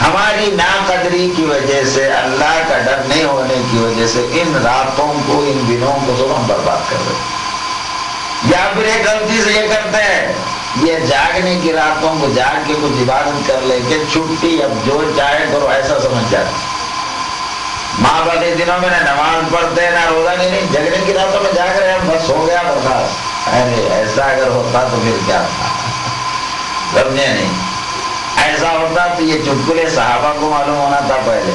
ہماری ناقدری کی وجہ سے، اللہ کا ڈر نہیں ہونے کی وجہ سے ان راتوں کو، ان دنوں کو تو ہم برباد کر رہے ہیں. یا پھر ایک غلطی سے یہ کرتے ہیں، یہ جاگنے کی راتوں کو جاگ کے کچھ عبادت کر لے کے چھٹی اب جو چاہے کرو ایسا سمجھ جاتے. ماں باقی دنوں میں نہ نماز پڑھتے نہ روزہ نہیں، جگنے کی راتوں میں جاگ رہے ہیں، بس ہو گیا برخاست. ارے ایسا اگر ہوتا تو پھر کیا تھا؟ سمجھے نہیں؟ ایسا ہوتا تو یہ چٹکلے صحابہ کو معلوم ہونا تھا پہلے.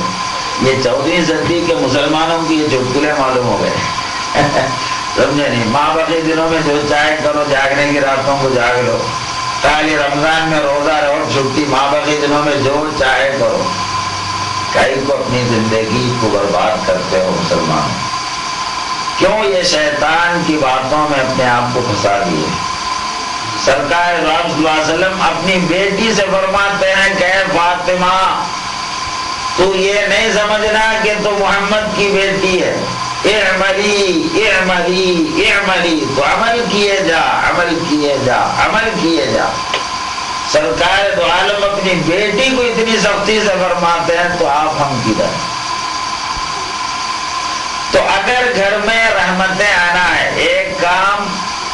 یہ 14ویں صدی کے مسلمانوں کی یہ چٹکلے معلوم ہو گئے. سمجھے نہیں؟ ماں باقی دنوں میں جو چاہے کرو، جاگنے کی راتوں کو جاگ لو، خالی رمضان میں روزہ رہو، چھٹی. ماں باقی دنوں میں جو چاہے کرو. کئی کو اپنی زندگی کو برباد کرتے ہو مسلمان. کیوں یہ شیطان کی باتوں میں اپنے آپ کو پھنسا دیے. سرکار صلی اللہ علیہ وسلم اپنی بیٹی سے فرماتے ہیں کہ فاطمہ تو یہ نہیں سمجھنا کہ تو محمد کی بیٹی ہے، اعملی اعملی اعملی، تو عمل کیے جا عمل کیے جا عمل کیے جا. سرکار دو عالم اپنی بیٹی کو اتنی سختی سے فرماتے ہیں تو آپ ہم کدھر؟ تو اگر گھر میں رحمتیں آنا ہے، ایک کام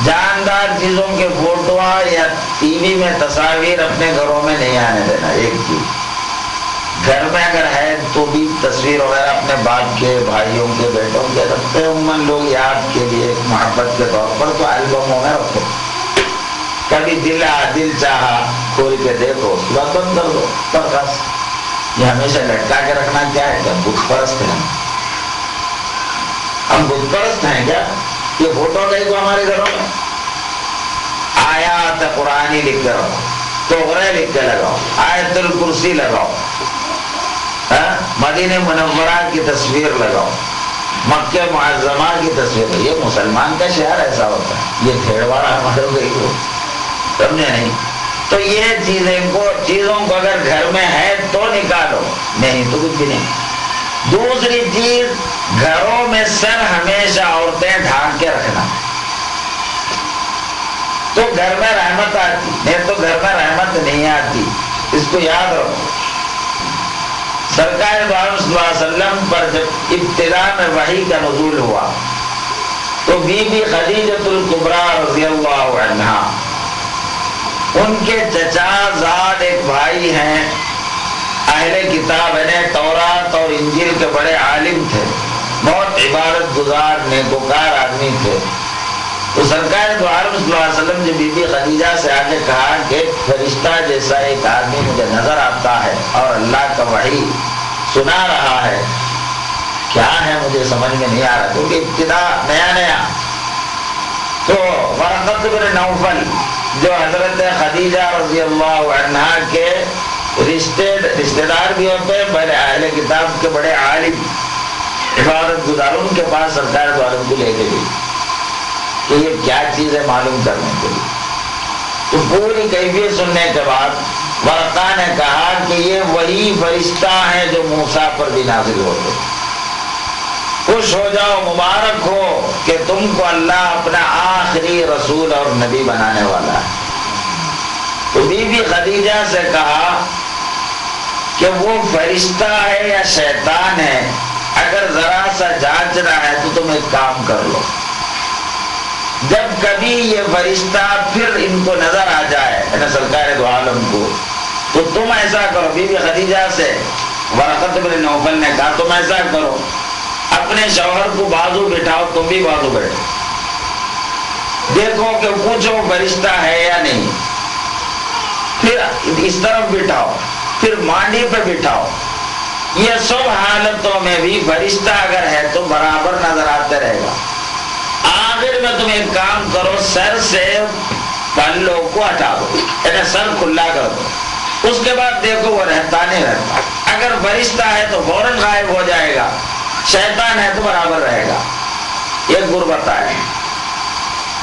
جاندار چیزوں کے فوٹو یا ٹی وی میں تصاویر اپنے گھروں میں نہیں آنے دینا. ایک چیز گھر میں اگر ہے تو بھی تصویر وغیرہ اپنے باپ کے، بھائیوں کے، بیٹوں کے رکھتے ہیں عموماً لوگ یاد کے لیے، محبت کے طور پر، تو البموں میں رکھو. کبھی دل چاہا کھول کے دیکھو، اس کے بعد بند کر دو. یہ ہمیشہ لٹکا کے رکھنا کیا ہے؟ کیا بت پرست ہیں؟ ہم بت پرست ہیں کیا؟ یہ فوٹو کہیں کو ہمارے گھروں میں آیات قرآنی لکھ کے رکھو، توغرے لکھ کے لگاؤ، آیت الکرسی لگاؤ، مدینہ منورہ کی تصویر لگاؤ، مکہ معظمہ کی تصویر. یہ مسلمان کا شہر ایسا ہوتا ہے. یہ بھیڑواڑا ہمارے گئی ہو، سمجھے نہیں؟ تو یہ چیزوں کو اگر گھر میں ہے تو نکالو، نہیں تو کچھ بھی نہیں. دوسری چیز، گھروں میں سر ہمیشہ عورتیں ڈھانک کے رکھنا، تو گھر میں رحمت آتی، نہیں تو گھر میں رحمت نہیں آتی. اس کو یاد رکھو. سرکار دو عالم صلی اللہ علیہ وسلم پر جب ابتدا میں وحی کا نزول ہوا تو بی بی خدیجۃ الکبریٰ رضی اللہ عنہا، ان کے چچا زاد ایک بھائی ہیں، اہل کتاب ہیں، تورات اور انجیل کے بڑے عالم تھے، بہت عبادت گزار نیکوکار آدمی تھے. تو سرکار دو عالم صلی اللہ علیہ وسلم نے بی بی خدیجہ سے آگے کہا کہ فرشتہ جیسا ایک آدمی مجھے نظر آتا ہے اور اللہ کا وحی سنا رہا ہے، کیا ہے مجھے سمجھ میں نہیں آ رہا، کیونکہ ابتدا نیا. تو ورقۃ بن نوفل جو حضرت خدیجہ رضی اللہ عنہا کے رشتے دار بھی ہوتے ہیں، بڑے اہل کتاب کے بڑے عالم عبادت گزار، ان کے پاس سرکار دو عالم کو لے کے گئی کہ یہ کیا چیز ہے معلوم کرنے کے لیے. تو پوری کیفیت سننے کے بعد ورقہ نے کہا کہ یہ وہی فرشتہ ہیں جو موسیٰ پر بھی نازل ہوتے. خوش ہو جاؤ، مبارک ہو کہ تم کو اللہ اپنا آخری رسول اور نبی بنانے والا ہے. تو بی بی خدیجہ سے کہا کہ وہ فرشتہ ہے یا شیطان ہے، اگر ذرا سا جانچنا ہے تو تم ایک کام کر لو، جب کبھی یہ فرشتہ پھر ان کو نظر آ جائے سرکار دو عالم کو، تو تم ایسا کرو. بی بی خدیجہ سے ورقۃ بن نوفل نے کہا تم ایسا کرو، اپنے شوہر کو بازو بٹھاؤ، تم بھی بازو بیٹھو، دیکھو کہ پوچھو فرشتہ ہے یا نہیں. پھر اس طرف بٹھاؤ، پھر مانڈی پہ بٹھاؤ. یہ سب حالتوں میں بھی فرشتہ اگر ہے تو برابر نظر آتا رہے گا. آخر میں تم ایک کام کرو، سر سے پلوں کو ہٹا دو، یعنی سر کھلا کر دو. اس کے بعد دیکھو وہ رہتا نہیں رہتا. اگر فرشتہ ہے تو فوراً غائب ہو جائے گا، شیطان ہے تو برابر رہے گا. یہ غربت ہے.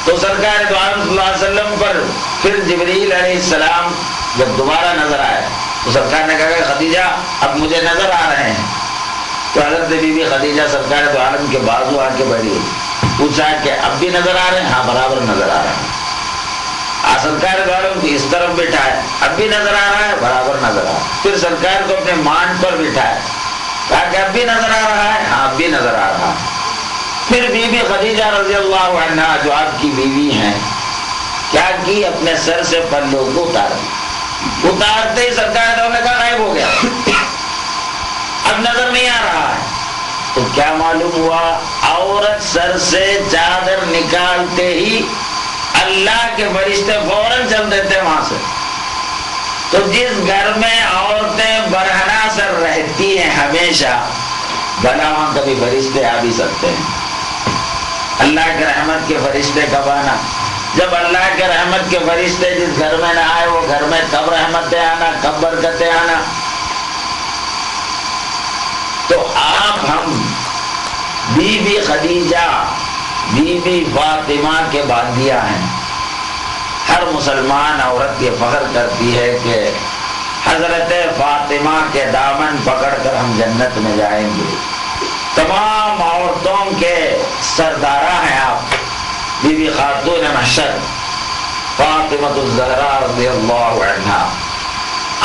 تو سرکار دو عالم صلی اللہ علیہ وسلم پر پھر جبریل علیہ السلام جب دوبارہ نظر آئے تو سرکار نے کہا کہ خدیجہ اب مجھے نظر آ رہے ہیں. تو حضرت بی بی خدیجہ سرکار دو عالم کے بازو آ کے بیٹھی، پوچھا کہ اب بھی نظر آ رہے ہیں؟ ہاں برابر نظر آ رہے ہیں. سرکار دو عالم کو اس طرف بٹھائے، اب بھی نظر آ رہا ہے؟ برابر نظر آ رہا ہے. پھر سرکار کو اپنے مانڈ پر بٹھائے، کہا کہ اب بھی نظر آ رہا ہے؟ ہاں اب بھی نظر آ رہا ہے. پھر بی بی خدیجہ رضی اللہ عنہا جو آپ کی بیوی ہیں، کیا کی؟ اپنے سر سے پلوں کو اتارتے ہی سرکار دو نے کہا غائب ہو گیا، اب نظر نہیں آ رہا ہے. تو کیا معلوم ہوا؟ عورت سر سے چادر نکالتے ہی اللہ کے فرشتے فوراً چل دیتے وہاں سے. تو جس گھر میں عورتیں برہنہ سر رہتی ہیں ہمیشہ، بھلا وہاں کبھی فرشتے آ بھی سکتے ہیں. اللہ کے رحمت کے فرشتے کب آنا؟ جب اللہ کے رحمت کے فرشتے جس گھر میں نہ آئے، وہ گھر میں کب رحمتیں آنا، کب برکتیں آنا. تو ہم بی بی خدیجہ، بی بی فاطمہ کے باندیا ہیں. ہر مسلمان عورت یہ فخر کرتی ہے کہ حضرت فاطمہ کے دامن پکڑ کر ہم جنت میں جائیں گے. تمام عورتوں کے سردارہ ہیں آپ، بی بی خاتون محشر فاطمہ الزہرا رضی اللہ عنہا.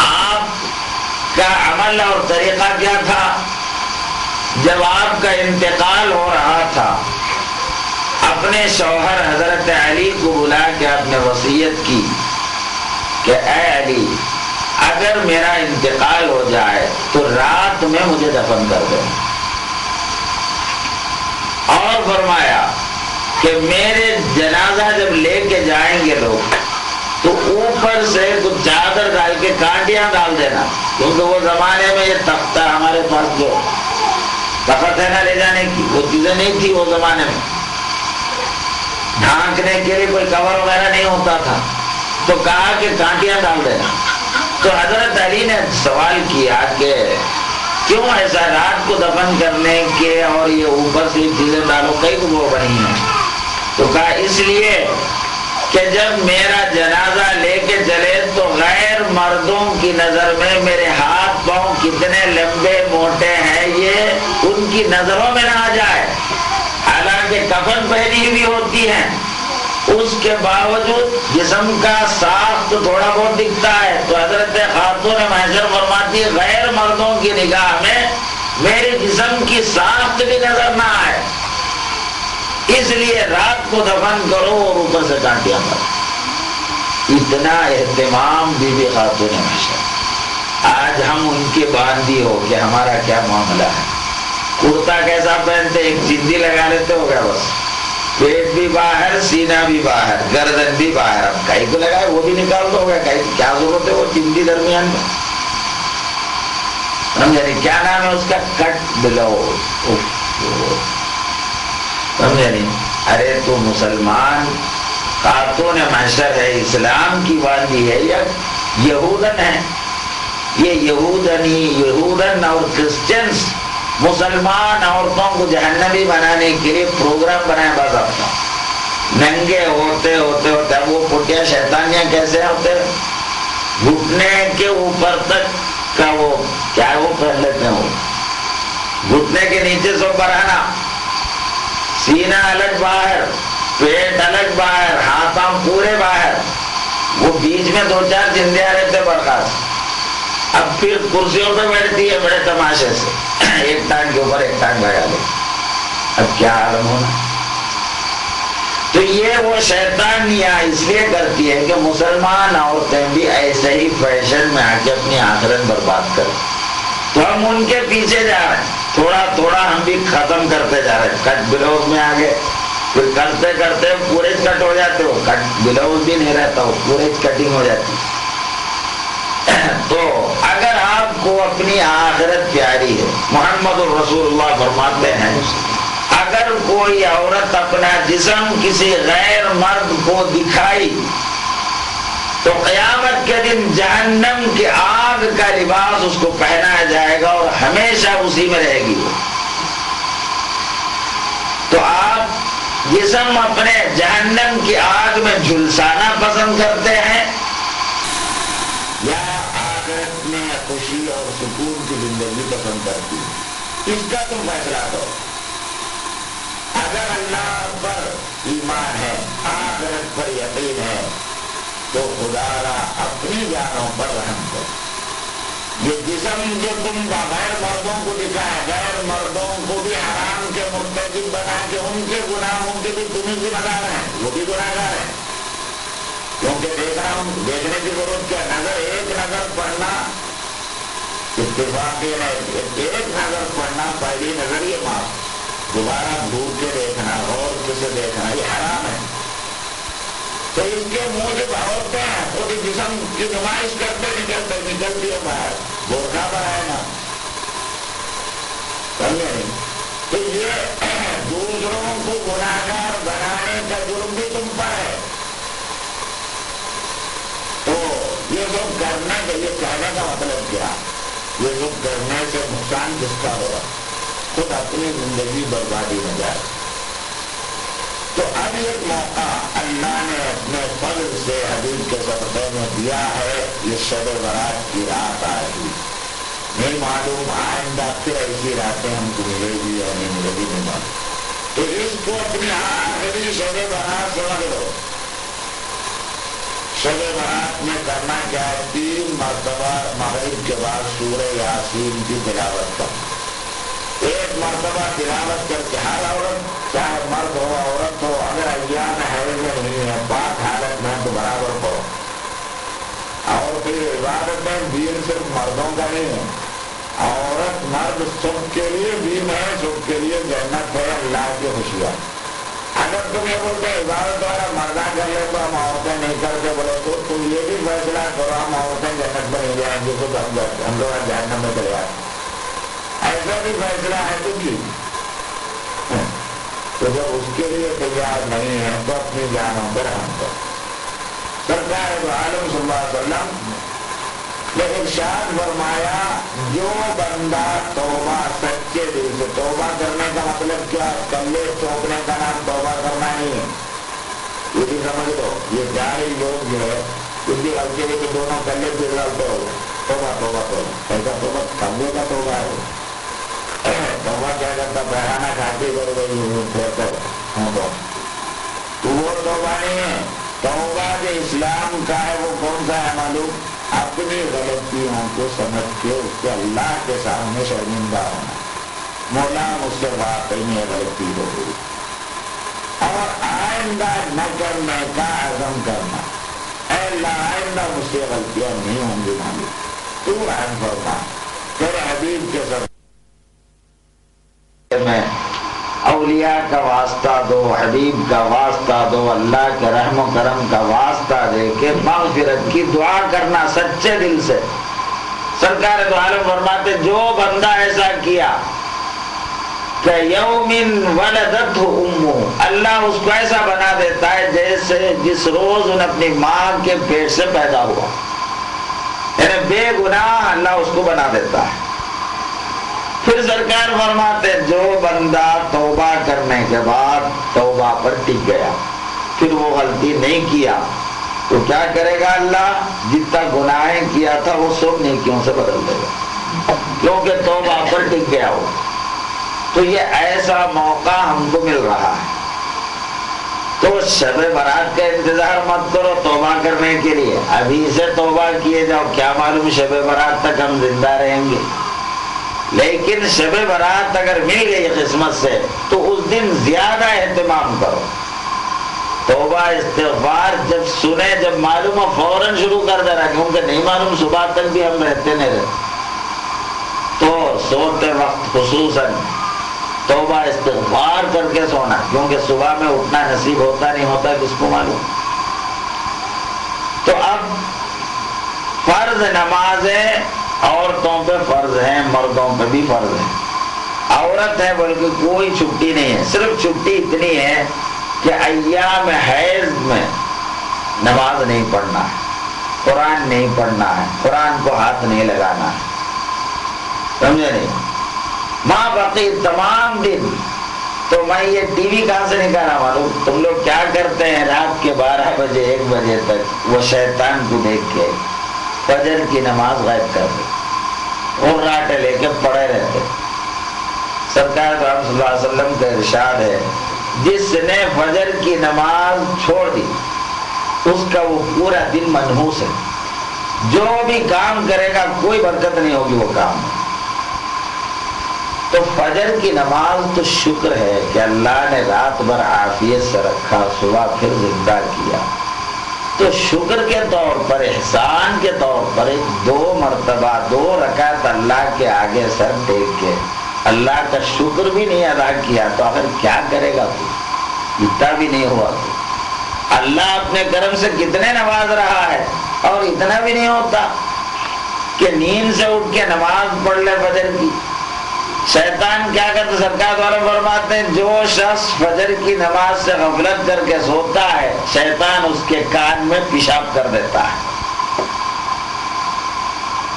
آپ کا عمل اور طریقہ کیا تھا؟ جب آپ کا انتقال ہو رہا تھا، اپنے شوہر حضرت علی کو بلا کے آپ نے وصیت کی کہ اے علی، اگر میرا انتقال ہو جائے تو رات میں مجھے دفن کر دیں. اور فرمایا کہ میرے جنازہ جب لے کے جائیں گے لوگ تو اوپر سے کچھ چادر ڈال کے کانٹیاں کانٹیاں ڈال دینا، کیونکہ وہ زمانے میں یہ تختہ ہمارے پاس جو تخت ہے نا لے جانے کی، وہ چیزیں نہیں تھی وہ زمانے میں، ڈھانکنے کے لیے کوئی کور وغیرہ نہیں ہوتا تھا، تو کہا کہ کانٹیاں ڈال دینا۔ تو حضرت علی نے سوال کیا کہ کیوں ایسا، رات کو دفن کرنے کے اور یہ اوپر سے چیزیں ڈالو، کئی کو وہ بنی ہیں؟ تو کہا اس لیے کہ جب میرا جنازہ لے کے چلے تو غیر مردوں کی نظر میں میرے ہاتھ پاؤں کتنے لمبے موٹے ہیں یہ ان کی نظروں میں نہ آ جائے، حالانکہ کفن پہنی بھی ہوتی ہے، اس کے باوجود جسم کا ساخت تھوڑا بہت دکھتا ہے۔ تو حضرت خاتون محشر فرماتی ہے غیر مردوں کی نگاہ میں میرے جسم کی ساخت بھی نظر نہ آئے، اس لیے رات کو دفن کرو اور اوپر سے کانٹیاں کرو۔ اتنا اہتمام بی بی خاتون محشر۔ آج ہم ان کے باندھی ہو کہ ہمارا کیا معاملہ ہے، کرتا کیسا پہنتے، ایک چندی لگا لیتے، ہو گیا بس، پیٹ بھی باہر، سینہ بھی باہر، گردن بھی باہر، اب کائی کو لگائے وہ بھی نکال دو گے، کیا ضرورت ہے وہ چندی درمیان میں، سمجھے؟ کیا نام ہے اس کا، کٹ بلاؤز، سمجھے نہیں؟ ارے تو مسلمان خاتون محشر ہے، اسلام کی باندھی ہے یا یہودن ہے؟ یہ یہودن اور کرسچنز مسلمان عورتوں کو جہنمی بنانے کے لیے پروگرام بنائے بس اپنا، ننگے ہوتے ہوتے ہوتے اب وہ پٹیا شیطانیاں کیسے ہوتے، گھٹنے کے اوپر تک کا وہ کیا وہ پہن لیتے ہیں، وہ گھٹنے کے نیچے سے اوپر آنا، سینہ الگ باہر، پیٹ الگ باہر، ہاتھاں پورے باہر، وہ بیچ میں دو چار چندیاں رہتے برخاست، اب پھر کرسیوں پہ بیٹھتی ہے بڑے تماشے سے، ایک ٹانگ کے اوپر ایک ٹانگ لگا لے، اب کیا عالم ہونا۔ تو یہ وہ شیطانیاں اس لیے کرتی ہے کہ مسلمان عورتیں بھی ایسے ہی فیشن میں آ کے اپنی آخرت برباد کریں، تو ہم ان کے پیچھے جا رہے ہیں، تھوڑا تھوڑا ہم بھی ختم کرتے جا رہے ہیں، کٹ بلاؤز میں آگے، پھر کرتے کرتے پورے کٹ ہو جاتے ہو، کٹ بلاؤز بھی نہیں رہتا ہو، پورے کٹنگ ہو جاتی۔ تو اگر آپ کو اپنی آخرت پیاری ہے، محمد الرسول اللہ فرماتے ہیں اگر کوئی عورت اپنا جسم کسی غیر مرد کو دکھائی تو قیامت کے دن جہنم کی آگ کا لباس اس کو پہنایا جائے گا اور ہمیشہ اسی میں رہے گی۔ تو آپ جسم اپنے جہنم کی آگ میں جھلسانا پسند کرتے ہیں یا آخرت میں خوشی اور سکون کی زندگی پسند کرتی ہیں، اس کا تم فیصلہ کرو۔ اگر اللہ پر ایمان ہے، آخرت پر یقین ہے تو خدا را اپنی جانوں پر رحم کرو۔ یہ جسم جو تم غیر مردوں کو دکھائے، غیر مردوں کو بھی حرام کے مرتکب بنا کے ان کے گناہوں کے بھی تمہیں ذمہ دار ہیں، وہ بھی گناہگار ہیں، کیونکہ دیکھنے کی ضرورت کیا، نظر ایک نظر پڑھنا اتفاقی ہے، ایک نظر پڑھنا پہلی نظر یہ معاف، دوبارہ گھور کے دیکھنا اور کسے دیکھنا یہ حرام ہے۔ تو اس کے موجب عورتیں خود جسم کی نمائش کرتے نکلتی ہے باہر، برقع پر ہے نا، سمجھے نہیں؟ تو یہ دوسروں کو گناہگار بنانے کا جرم بھی تم پر ہے۔ تو یہ سب کرنے کا، یہ کہنے کا مطلب کیا، یہ سب کرنے سے نقصان کس کا ہوگا؟ خود اپنی زندگی بربادی میں جائے۔ تو اب ایک موقع اللہ نے اپنے فضل سے حبیب کے صدقے میں دیا ہے، یہ شب برات کی رات آئے گی، نہیں معلوم آئندہ پھر ایسی راتیں ہم کو ملے گی یا نہیں ملے گی، نہیں معلوم۔ تو اس کو اپنی آخری شب برات سمجھ لو۔ شب برات میں کرنا کیا ہے، 3 مرتبہ مغرب کے بعد سورہ یاسین کی تلاوت کرنا، 1 مرتبہ تلاوت کر کے ہر عورت چاہے مرد ہو عورت ہو، اگر ایام حیض میں نہیں ہے پاک حالت میں تو برابر پڑھو۔ اور پھر عبادت میں دین صرف مردوں کا نہیں ہے، عورت مرد سب کے لیے دین ہے، سب کے لیے جنت ہے، اللہ کی خوشیاں۔ اگر تم یہ بولتے عبادت والا مردہ کر لے تو ہم عورتیں نہیں کرتے، بولے تو تم یہ بھی فیصلہ کرو ہم عورتیں جنت میں نہیں جائیں ہیں جو خود ہم لوگ جہنم میں چلے آتے. ایسا بھی فیصلہ ہے تو کی تو جب اس کے لیے تیار نہیں ہے تو اپنی جانوں پر رحم کرو. سرکار دو عالم صلی اللہ علیہ وسلم نے ارشاد فرمایا جو بندہ توبہ سچے دل سے، توبہ کرنے کا مطلب کیا؟ کلے ٹھوکنے کا نام توبہ کرنا نہیں ہے. یہ بھی سمجھ لو، یہ سارے لوگ جو ہے کچھ بھی غلطی ہے کہ دونوں کلے پھر لڑتے ہو توبہ توبہ توبہ، ایسا توبہ کلے کا توبہ ہے. توبہ کیا کرتا؟ بہانا کھاتی کر گئی وہ توبہ نہیں ہے. توبہ جو اسلام کا ہے وہ کون سا ہے معلوم؟ اپنی غلطیوں کو سمجھ کے اس کے اللہ کے سامنے شرمندہ ہونا، مولا مجھ سے واقعی میں غلطی ہو گئی، اور آئندہ نہ کرنے کا عزم کرنا. اے اللہ آئندہ مجھ سے غلطیاں نہیں ہوں گی معلوم، تو رحم فرما. تیرے حبیب کے سب میں اولیاء کا واسطہ دو، حبیب کا واسطہ دو، اللہ کے رحم و کرم کا واسطہ دے کے مغفرت کی دعا کرنا سچے دل سے. سرکار دو عالم فرماتے جو بندہ ایسا کیا کہ یومن ولدتہ امہ، اللہ اس کو ایسا بنا دیتا ہے جیسے جس روز انہیں اپنی ماں کے پیٹ سے پیدا ہوا، یعنی بے گناہ اللہ اس کو بنا دیتا ہے. پھر سرکار فرماتے جو بندہ توبہ کرنے کے بعد توبہ پر ٹک گیا، پھر وہ غلطی نہیں کیا، تو کیا کرے گا؟ اللہ جتنا گناہیں کیا تھا وہ سب نیکیوں سے بدل دے گا، کیونکہ توبہ پر ٹک گیا ہو. تو یہ ایسا موقع ہم کو مل رہا ہے. تو شب برات کا انتظار مت کرو توبہ کرنے کے لیے، ابھی سے توبہ کیے جاؤ. کیا معلوم شب برات تک ہم زندہ رہیں گے، لیکن شب برات اگر مل گئی قسمت سے تو اس دن زیادہ اہتمام کرو. توبہ استغفار جب سنے، جب معلوم ہو فوراً شروع کر دینا، کیونکہ نہیں معلوم صبح تک بھی ہم رہتے نہیں رہتے. تو سوتے وقت خصوصاً توبہ استغفار کر کے سونا، کیونکہ صبح میں اٹھنا نصیب ہوتا نہیں ہوتا کس کو معلوم. تو اب فرض نمازیں عورتوں پہ فرض ہیں، مردوں پہ بھی فرض ہیں. عورت ہے بلکہ کوئی چھٹی نہیں ہے، صرف چھٹی اتنی ہے کہ ایام حیض میں نماز نہیں پڑھنا ہے، قرآن نہیں پڑھنا ہے، قرآن کو ہاتھ نہیں لگانا ہے، سمجھے نہیں؟ ماں باقی تمام دن. تو میں یہ ٹی وی کہاں سے نکالا معلوم؟ تم لوگ کیا کرتے ہیں رات کے 12 بجے 1 بجے تک وہ شیطان کو دیکھ کے فجر کی نماز غائب کر دے اور راٹے لے کے پڑے رہتے. سرکار صلی اللہ علیہ وسلم کا ارشاد ہے جس نے فجر کی نماز چھوڑ دی اس کا وہ پورا دن منحوس ہے، جو بھی کام کرے گا کوئی برکت نہیں ہوگی وہ کام. تو فجر کی نماز تو شکر ہے کہ اللہ نے رات بھر عافیت سے رکھا، صبح پھر زندہ کیا. تو شکر کے طور پر، احسان کے طور پر 2 مرتبہ 2 رکعت اللہ کے آگے سر ٹیک کے اللہ کا شکر بھی نہیں ادا کیا تو آخر کیا کرے گا؟ تو اتنا بھی نہیں ہوا تو اللہ اپنے کرم سے کتنے نواز رہا ہے. اور اتنا بھی نہیں ہوتا کہ نیند سے اٹھ کے نماز پڑھ لے فجر کی. شیطان کیا کرتا؟ سرکار دوارا فرماتے ہیں جو شخص فجر کی نماز سے غفلت کر کے سوتا ہے شیطان اس کے کان میں پیشاب کر دیتا ہے.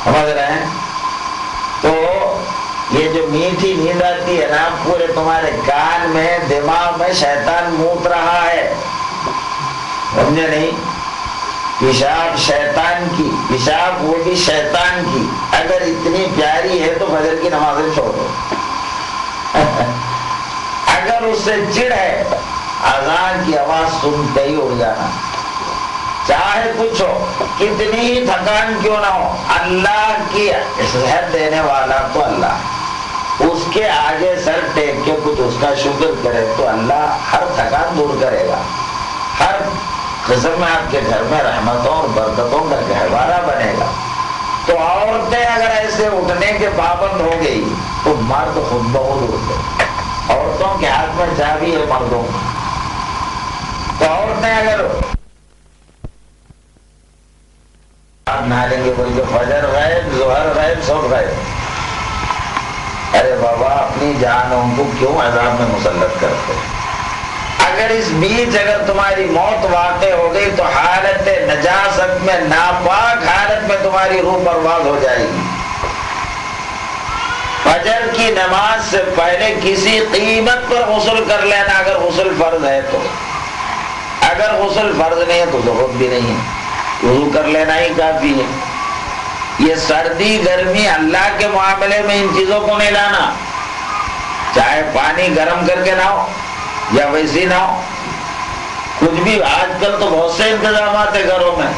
سمجھ رہے ہیں؟ تو یہ جو میٹھی نیند آتی ہے نا، پورے تمہارے کان میں دماغ میں شیطان موت رہا ہے، سمجھے نہیں؟ پیشاب شیطان کی، پیشاب وہ بھی شیطان کی. اگر اتنی پیاری ہے تو فجر کی نمازیں چھوڑ دو. اگر اس سے چڑ ہے اذان کی آواز سنتے ہی اڑ جانا، چاہے کچھ ہو، کتنی ہی تھکان کیوں نہ ہو. اللہ کی صحت دینے والا تو اللہ، اس کے آگے سر ٹیک کے کچھ اس کا شکر کرے تو اللہ ہر تھکان دور کرے گا. ہر قسم میں آپ کے گھر میں رحمتوں اور برکتوں کا گہوارہ بنے گا. تو عورتیں اگر ایسے اٹھنے کے پابند ہو گئی تو مرد خود بخود اٹھتے. عورتوں کے ہاتھ میں چابی ہے مردوں کی. تو عورتیں اگر رات نہا لیں گے، بلکہ فجر غائب، ظہر غائب، سب غائب۔ ارے بابا اپنی جانوں کو کیوں عذاب میں مسلط کرتے؟ اگر اس بیچ اگر تمہاری موت واقع ہو گئی تو حالت نجاست میں، ناپاک حالت میں تمہاری روح پرواز ہو جائے گی۔ فجر کی نماز سے پہلے کسی قیمت پر غسل کر لینا، اگر غسل فرض ہے تو۔ اگر غسل فرض نہیں ہے تو ضرورت بھی نہیں ہے، وضو کر لینا ہی کافی ہے۔ یہ سردی گرمی اللہ کے معاملے میں ان چیزوں کو نہیں لانا، چاہے پانی گرم کر کے نہ ہو یا ویسی نہ ہو، کچھ بھی۔ آج کل تو بہت سے انتظامات ہیں گھروں میں،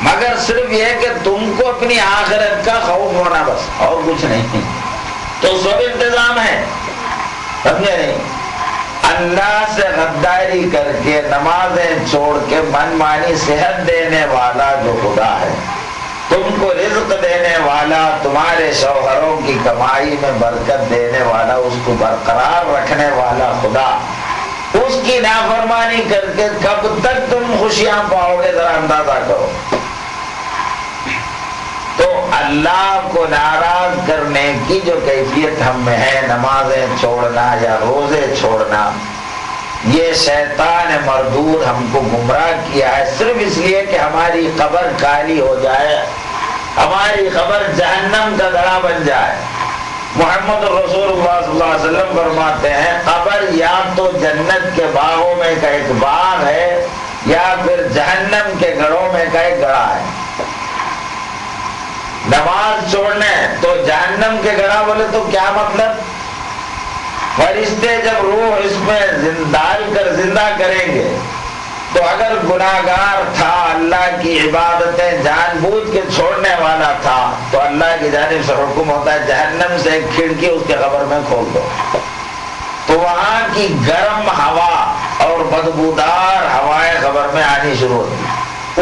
مگر صرف یہ کہ تم کو اپنی آخرت کا خوف ہونا بس، اور کچھ نہیں۔ تو سب انتظام ہے، سمجھے نہیں؟ اللہ سے غداری کر کے، نمازیں چھوڑ کے، من مانی صحت دینے والا جو خدا ہے، تم کو رزق دینے والا، تمہارے شوہروں کی کمائی میں برکت دینے والا، اس کو برقرار رکھنے والا خدا، اس کی نافرمانی کر کے کب تک تم خوشیاں پاؤ گے؟ ذرا اندازہ کرو۔ تو اللہ کو ناراض کرنے کی جو کیفیت ہم میں ہے، نمازیں چھوڑنا یا روزے چھوڑنا، یہ شیطان مردود ہم کو گمراہ کیا ہے، صرف اس لیے کہ ہماری قبر کالی ہو جائے، ہماری قبر جہنم کا گڑھا بن جائے۔ محمد رسول اللہ صلی اللہ علیہ وسلم فرماتے ہیں، قبر یا تو جنت کے باغوں میں کا ایک باغ ہے یا پھر جہنم کے گڑھوں میں کا ایک گڑھا ہے۔ نماز چھوڑنے تو جہنم کے گڑھا بولے تو کیا مطلب؟ فرشتے جب روح اس میں ڈال کر زندہ کریں گے تو اگر گناہگار تھا، اللہ کی عبادتیں جان بوجھ کے چھوڑنے والا تھا، تو اللہ کی جانب سے حکم ہوتا ہے جہنم سے ایک کھڑکی اس کے قبر میں کھول دو، تو وہاں کی گرم ہوا اور بدبودار ہوائیں قبر میں آنی شروع ہوتی،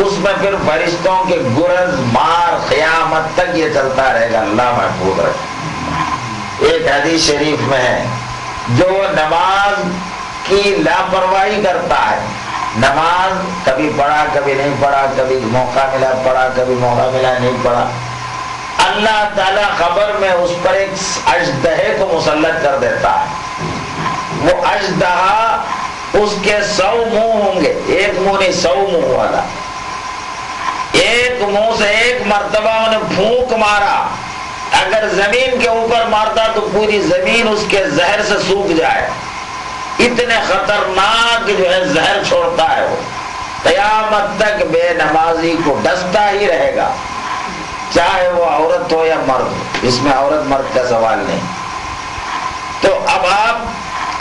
اس میں پھر فرشتوں کے گرز مار قیامت تک یہ چلتا رہے گا، اللہ محفوظ رکھے۔ ایک حدیث شریف میں ہے، جو نماز کی لاپرواہی کرتا ہے، نماز کبھی پڑھا کبھی نہیں پڑھا، کبھی موقع ملا پڑھا کبھی موقع ملا نہیں پڑھا، اللہ تعالیٰ قبر میں اس پر ایک اژدہے کو مسلط کر دیتا ہے۔ وہ اژدہا، اس کے 100 منہ ہوں گے، ایک منہ نہیں 100 منہ والا، ایک منہ سے ایک مرتبہ انہیں پھونک مارا، اگر زمین کے اوپر مارتا تو پوری زمین اس کے زہر سے سوکھ جائے، اتنے خطرناک جو ہے زہر چھوڑتا ہے وہ، قیامت تک بے نمازی کو ڈستا ہی رہے گا، چاہے وہ عورت ہو یا مرد، اس میں عورت مرد کا سوال نہیں۔ تو اب آپ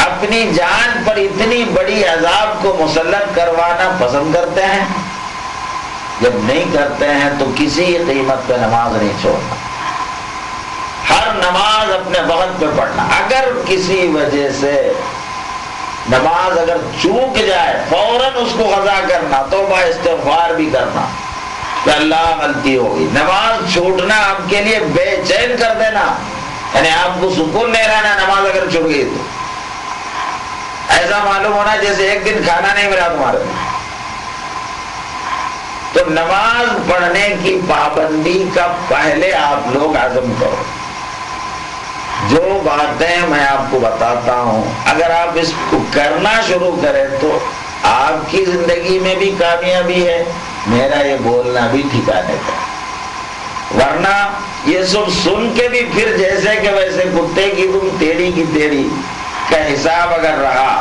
اپنی جان پر اتنی بڑی عذاب کو مسلط کروانا پسند کرتے ہیں؟ جب نہیں کرتے ہیں تو کسی قیمت پہ نماز نہیں چھوڑنا، ہر نماز اپنے وقت پہ پڑھنا۔ اگر کسی وجہ سے نماز اگر چوک جائے فوراً اس کو قضا کرنا، توبہ استغفار بھی کرنا کہ اللہ غلطی ہوگی۔ نماز چھوٹنا آپ کے لیے بے چین کر دینا، یعنی آپ کو سکون نہیں رہنا، نماز اگر چھوٹ گئی تو ایسا معلوم ہونا جیسے ایک دن کھانا نہیں ملا تمہارے۔ تو نماز پڑھنے کی پابندی کا پہلے آپ لوگ عزم کرو۔ جو باتیں میں آپ کو بتاتا ہوں، اگر آپ اس کو کرنا شروع کریں تو آپ کی زندگی میں بھی کامیابی ہے، میرا یہ بولنا بھی ٹھکانے کا۔ ورنہ یہ سب سن کے بھی پھر جیسے کہ ویسے کتے کی تم ٹیڑھی کی ٹیڑھی کا حساب اگر رہا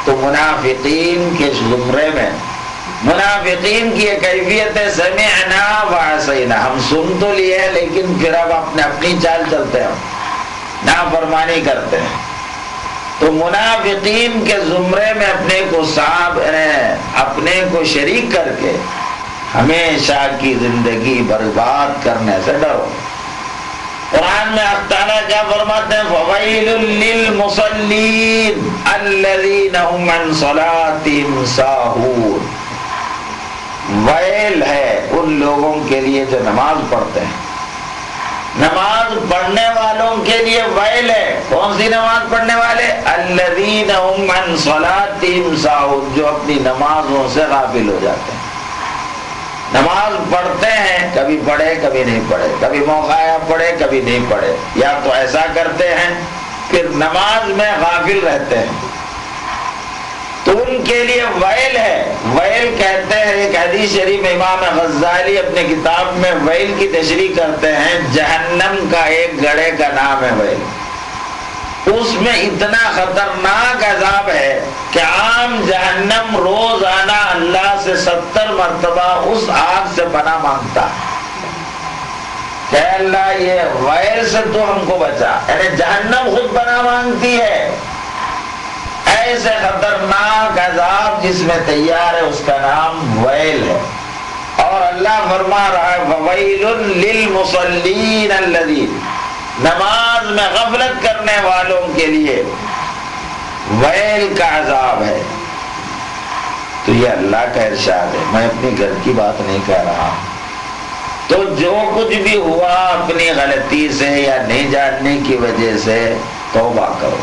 تو منافقین کے زمرے میں، منافقین کی یہ کیفیت ہے، سمعنا وعصینا، ہم سن تو لیے لیکن پھر اب اپنی چال چلتے ہیں، نافرمانی کرتے ہیں۔ تو منافقین کے زمرے میں اپنے کو شریک کر کے ہمیشہ کی زندگی برباد کرنے سے ڈرو۔ قرآن میں اللہ تعالیٰ کیا فرماتے ہیں؟ فَوَيْلٌ لِّلْمُصَلِّينَ الَّذِينَ هُمْ عَنْ صَلَاتِهِمْ سَاهُونَ، ویل ہے ان لوگوں کے لیے جو نماز پڑھتے ہیں۔ نماز پڑھنے والوں کے لیے ویل ہے، کون سی نماز پڑھنے والے؟ الذین هم عن صلاتهم ساہون، جو اپنی نمازوں سے غافل ہو جاتے ہیں۔ نماز پڑھتے ہیں، کبھی پڑھے کبھی نہیں پڑھے، کبھی موقع آیا پڑھے کبھی نہیں پڑھے، یا تو ایسا کرتے ہیں پھر نماز میں غافل رہتے ہیں، تو ان کے لیے ویل ہے۔ ویل کہتے ہیں، ایک حدیث شریف امام غزالی اپنے کتاب میں ویل کی تشریح کرتے ہیں، جہنم کا ایک گڑھے کا نام ہے ویل۔ اس میں اتنا خطرناک عذاب ہے کہ عام جہنم روزانہ اللہ سے 70 مرتبہ اس آگ سے پناہ مانگتا ہے کہ اللہ یہ ویل سے تو ہم کو بچا، یعنی جہنم خود پناہ مانگتی ہے۔ ایسے خطرناک عذاب جس میں تیار ہے اس کا نام ویل ہے۔ اور اللہ فرما رہا ہے وَوَيْلٌ لِّلْمُصَلِّينَ الَّذِينَ، نماز میں غفلت کرنے والوں کے لیے ویل کا عذاب ہے۔ تو یہ اللہ کا ارشاد ہے، میں اپنی گھر کی بات نہیں کہہ رہا ہوں۔ تو جو کچھ بھی ہوا اپنی غلطی سے یا نہیں جاننے کی وجہ سے توبہ کرو،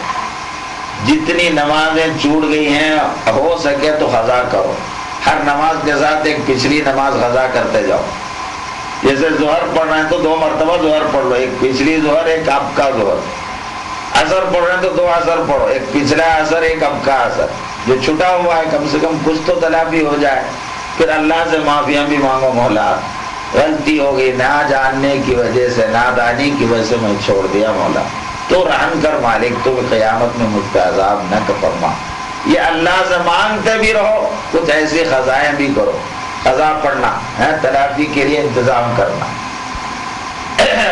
جتنی نمازیں چھوٹ گئی ہیں ہو سکے تو قضا کرو، ہر نماز کے ساتھ ایک پچھلی نماز قضا کرتے جاؤ۔ جیسے ظہر پڑھ رہے ہیں تو 2 مرتبہ ظہر پڑھ لو، ایک پچھلی ظہر ایک اب کا ظہر۔ عصر پڑھ رہے ہیں تو 2 عصر پڑھو، ایک پچھلا عصر ایک اب کا عصر۔ جو چھٹا ہوا ہے کم سے کم کچھ تو تلافی ہو جائے۔ پھر اللہ سے معافیاں بھی مانگو، مولا غلطی ہو گئی، نہ جاننے کی وجہ سے، نادانی کی وجہ سے میں چھوڑ دیا، مولا تو رحم کر مالک، تو قیامت میں مجھ پہ عذاب نہ فرما۔ یہ اللہ سے مانگتے بھی رہو، کچھ ایسی قضائیں بھی کرو، قضا پڑھنا ہے، تلافی کے لیے انتظام کرنا۔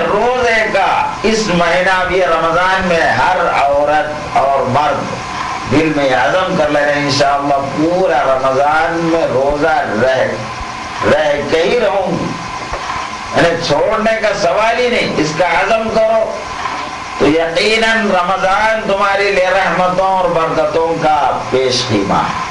روزے کا اس مہینہ بھی رمضان میں ہر عورت اور مرد دل میں عزم کر لے رہے ہیں انشاءاللہ پورا رمضان میں روزہ رہ کے ہی رہوں گی، یعنی چھوڑنے کا سوال ہی نہیں، اس کا عزم کرو تو یقیناً رمضان تمہارے لیے رحمتوں اور برکتوں کا پیش خیمہ ہے۔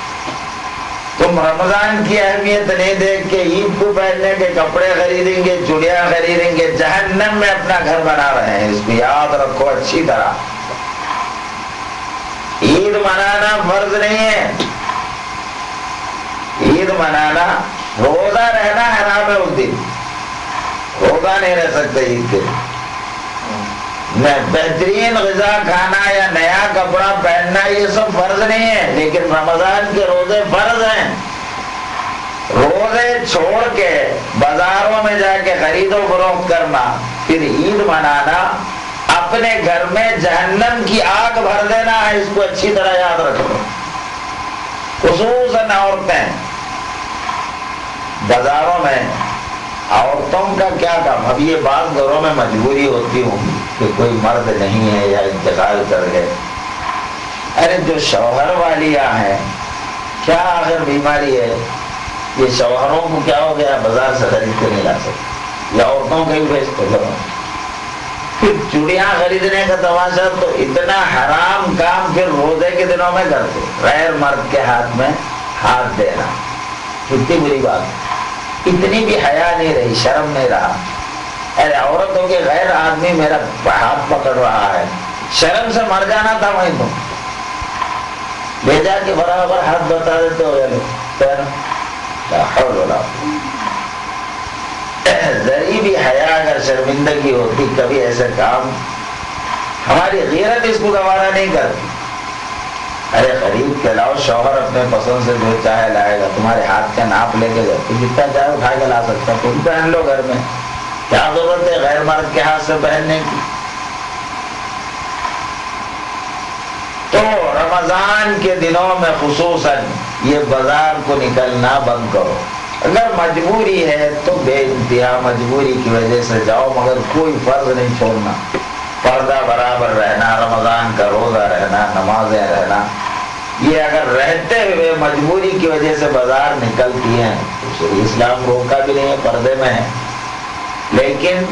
تم رمضان کی اہمیت نہیں دیکھ کے عید کو پہننے کے کپڑے خریدیں گے، چڑیاں خریدیں گے، جہنم میں اپنا گھر بنا رہے ہیں، اس کو یاد رکھو اچھی طرح۔ عید منانا فرض نہیں ہے، عید منانا، روزہ رہنا حرام ہے، اس دن روزہ نہیں رہ سکتے عید کے دن۔ بہترین غذا کھانا یا نیا کپڑا پہننا یہ سب فرض نہیں ہے، لیکن رمضان کے روزے فرض ہیں۔ روزے چھوڑ کے بازاروں میں جا کے خرید و فروخت کرنا، پھر عید منانا، اپنے گھر میں جہنم کی آگ بھر دینا ہے، اس کو اچھی طرح یاد رکھو۔ خصوصاً عورتیں بازاروں میں، عورتوں کا کیا کام؟ اب یہ بعض گھروں میں مجبوری ہوتی ہوگی کہ کوئی مرد نہیں ہے یا انتقال کر گئے، ارے جو شوہر والیاں ہیں، کیا اگر بیماری ہے، یہ شوہروں کو کیا ہو گیا بازار سے خرید کے نہیں لا سکتے، یا عورتوں کے ہی بھیجتے گھروں۔ پھر چوڑیاں خریدنے کا تماشا تو اتنا حرام کام پھر روزے کے دنوں میں کرتے، غیر مرد کے ہاتھ میں ہاتھ دینا، کتنی بری بات، اتنی بھی حیا نہیں رہی، شرم نہیں رہا۔ ارے عورتوں کے غیر آدمی میرا ہاتھ پکڑ رہا ہے، شرم سے مر جانا تھا وہیں تو، بھیجا کے برابر ہاتھ بتا دیتے ہو ذری بھی حیا اگر شرمندگی ہوتی کبھی ایسے کام، ہماری غیرت اس کو گوارا نہیں کرتی۔ ارے خرید کے لاؤ، شوہر اپنے پسند سے جو چاہے لائے گا، تمہارے ہاتھ کا ناپ لے کے جاتے، جتنا چاہے اٹھا کے لا سکتا، تم پہن لو گھر میں، کیا ضرورت ہے غیر مرد کے ہاتھ سے پہننے کی؟ تو رمضان کے دنوں میں خصوصاً یہ بازار کو نکلنا بند کرو۔ اگر مجبوری ہے تو بے انتہا مجبوری کی وجہ سے جاؤ، مگر کوئی فرض نہیں چھوڑنا، پردہ برابر رہنا، رمضان کا روزہ رہنا، نمازیں رہنا۔ یہ اگر رہتے ہوئے مجبوری کی وجہ سے بازار نکلتی ہیں تو شریع اسلام روکا بھی نہیں ہے، پردے میں ہے۔ لیکن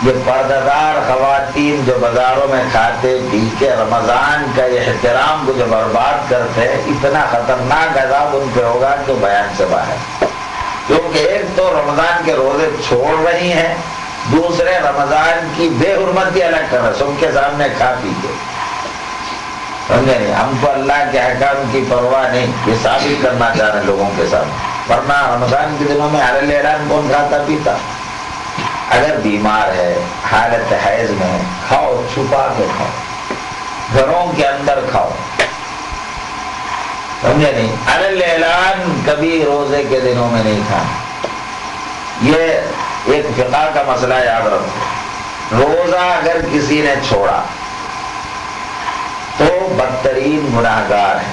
یہ پردہ دار خواتین جو بازاروں میں کھاتے پی کے رمضان کا یہ احترام کو جو برباد کرتے ہیں، اتنا خطرناک عذاب ان پہ ہوگا کہ بیان سے باہر۔ کیونکہ ایک تو رمضان کے روزے چھوڑ رہی ہیں، دوسرے رمضان کی بے حرمتی الگ کر رہے، سب کے سامنے کھا پی کے، سمجھے نہیں؟ ہم کو اللہ کے احکام کی پرواہ نہیں، یہ ثابت کرنا چاہ رہے ہیں لوگوں کے سامنے۔ ورنہ رمضان کے دنوں میں علی الاعلان کون کھاتا پیتا؟ اگر بیمار ہے، حالت حیض میں ہے، کھاؤ، چھپا کے کھاؤ، گھروں کے اندر کھاؤ، سمجھے نہیں؟ علی الاعلان کبھی روزے کے دنوں میں نہیں کھانا۔ یہ ایک فقہ کا مسئلہ یاد رکھو، روزہ اگر کسی نے چھوڑا تو بدترین گناہگار ہے،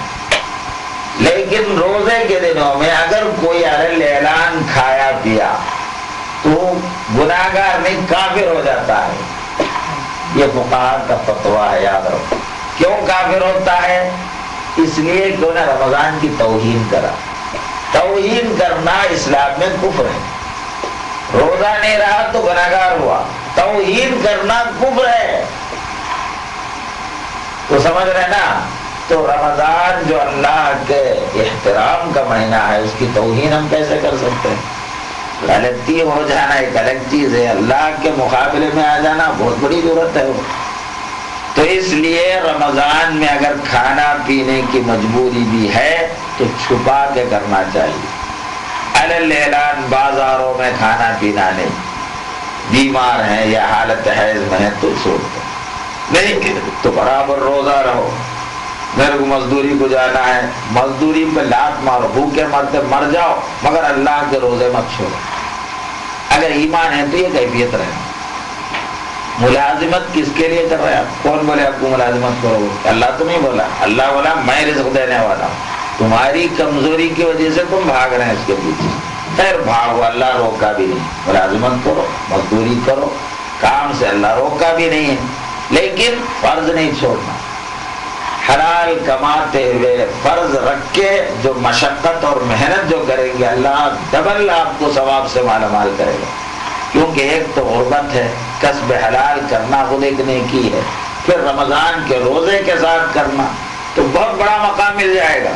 لیکن روزے کے دنوں میں اگر کوئی علی الاعلان کھایا پیا تو گناہگار نہیں، کافر ہو جاتا ہے۔ یہ فقہاء کا فتویٰ ہے، یاد رکھو۔ کیوں کافر ہوتا ہے؟ اس لیے کہ انہیں رمضان کی توہین کرا۔ توہین کرنا اسلام میں کفر ہے۔ روزہ نہیں رہا تو گناہگار ہوا، توہین کرنا کفر ہے۔ تو سمجھ رہے نا؟ تو رمضان جو اللہ کے احترام کا مہینہ ہے، اس کی توہین ہم کیسے کر سکتے ہیں؟ غلطی ہو جانا ایک الگ چیز ہے، اللہ کے مقابلے میں آ جانا بہت بڑی ضرورت ہے وہ۔ تو اس لیے رمضان میں اگر کھانا پینے کی مجبوری بھی ہے تو چھپا کے کرنا چاہیے۔ علی الاعلان بازاروں میں کھانا پینا نہیں، بیمار ہیں یا حالت حیض میں ہے تو چھوڑ دو، نہیں تو برابر روزہ رہو۔ میرے کو مزدوری کو جانا ہے، مزدوری پہ لات مارو، بھوکے مرتے مر جاؤ، مگر اللہ کے روزے مت چھوڑو۔ اگر ایمان ہے تو یہ کیفیت رہے۔ ملازمت کس کے لیے کر رہے ہیں آپ؟ کون بولے آپ کو ملازمت کرو؟ اللہ تو نہیں بولا، اللہ بولا میں رزق دینے والا ہوں، تمہاری کمزوری کی وجہ سے تم بھاگ رہے ہیں اس کے پیچھے، خیر بھاگو، اللہ روکا بھی نہیں۔ ملازمت کرو، مزدوری کرو، کام سے اللہ روکا بھی نہیں ہے، لیکن فرض نہیں چھوڑنا۔ حلال کماتے ہوئے فرض رکھ کے جو مشقت اور محنت جو کریں گے، اللہ ڈبل آپ کو ثواب سے مالا مال کرے گا۔ کیونکہ ایک تو غربت ہے، کسب حلال کرنا خود ایک نیکی ہے، پھر رمضان کے روزے کے ساتھ کرنا تو بہت بڑا مقام مل جائے گا۔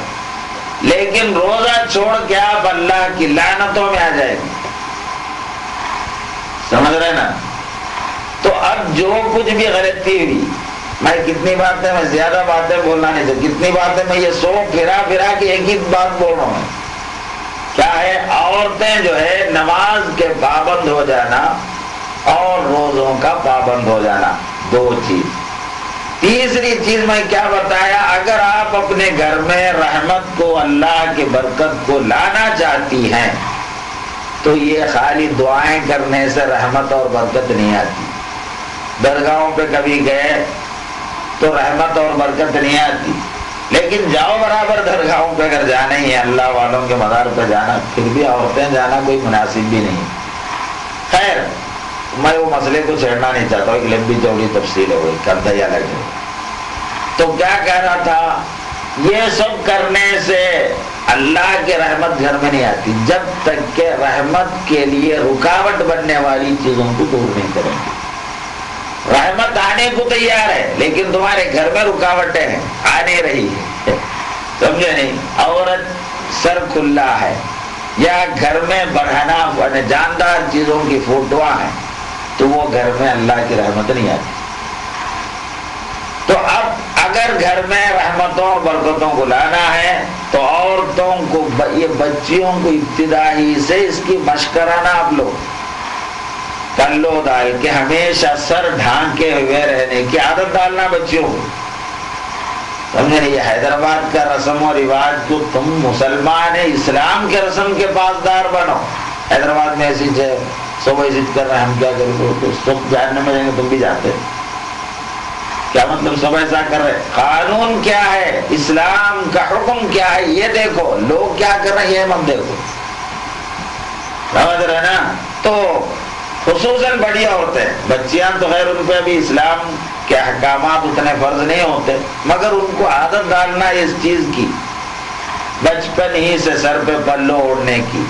لیکن روزہ چھوڑ کے آپ اللہ کی لعنتوں میں آ جائیں گے، سمجھ رہے نا؟ تو اب جو کچھ بھی غلطی ہوئی، میں کتنی باتیں، میں زیادہ باتیں بولنا نہیں چاہتا، کتنی باتیں میں یہ سو پھرا کے ایک ہی بات بول رہا ہوں۔ کیا ہے؟ عورتیں جو ہے نماز کے پابند ہو جانا اور روزوں کا پابند ہو جانا، دو چیز۔ تیسری چیز میں کیا بتایا؟ اگر آپ اپنے گھر میں رحمت کو، اللہ کی برکت کو لانا چاہتی ہیں تو یہ خالی دعائیں کرنے سے رحمت اور برکت نہیں آتی۔ درگاہوں پہ کبھی گئے تو رحمت اور برکت نہیں آتی، لیکن جاؤ برابر درگاہوں پہ اگر جانا ہی ہے، اللہ والوں کے مزار پہ جانا، پھر بھی عورتیں جانا کوئی مناسب بھی نہیں۔ خیر میں وہ مسئلے کو چھیڑنا نہیں چاہتا ہوں، ایک لمبی چوڑی تفصیل ہے، وہ کرتا ہی الگ ہے۔ تو کیا کہہ رہا تھا؟ یہ سب کرنے سے اللہ کی رحمت گھر میں نہیں آتی جب تک کہ رحمت کے لیے رکاوٹ بننے والی چیزوں کو دور نہیں کریں گے۔ رحمت آنے کو تیار ہے لیکن تمہارے گھر میں رکاوٹیں ہیں، آ نہیں رہی ہے، سمجھے نہیں؟ عورت سر کھلا ہے یا گھر میں بڑھانا جاندار چیزوں کی فوٹواں ہیں تو وہ گھر میں اللہ کی رحمت نہیں آتی۔ تو اب اگر گھر میں رحمتوں اور برکتوں کو لانا ہے تو عورتوں کو، یہ بچیوں کو ابتدائی سے اس کی مشق کرانا۔ آپ لوگ کلو ڈال کے ہمیشہ سر ڈھانکے ہوئے رہنے کی عادت ڈالنا بچیوں کو، سمجھے نہیں؟ یہ حیدرآباد کا رسم و رواج، تو تم مسلمان ہیں، اسلام کے رسم کے پاسدار بنو۔ حیدرآباد میں ایسی ہے، صبح عزت کر رہے ہیں، ہم کیا کریں؟ تو صبح جاننے میں جائیں گے، تم بھی جاتے، کیا مطلب سب ایسا کر رہے؟ قانون کیا ہے، اسلام کا حکم کیا ہے، یہ دیکھو۔ لوگ کیا کر رہے ہیں یہ مت دیکھو، سمجھ رہے نا؟ تو خصوصاً بڑی عورتیں، بچیاں تو خیر ان پہ ابھی اسلام کے احکامات اتنے فرض نہیں ہوتے، مگر ان کو عادت ڈالنا اس چیز کی، بچپن ہی سے سر پہ پلو اوڑھنے کی،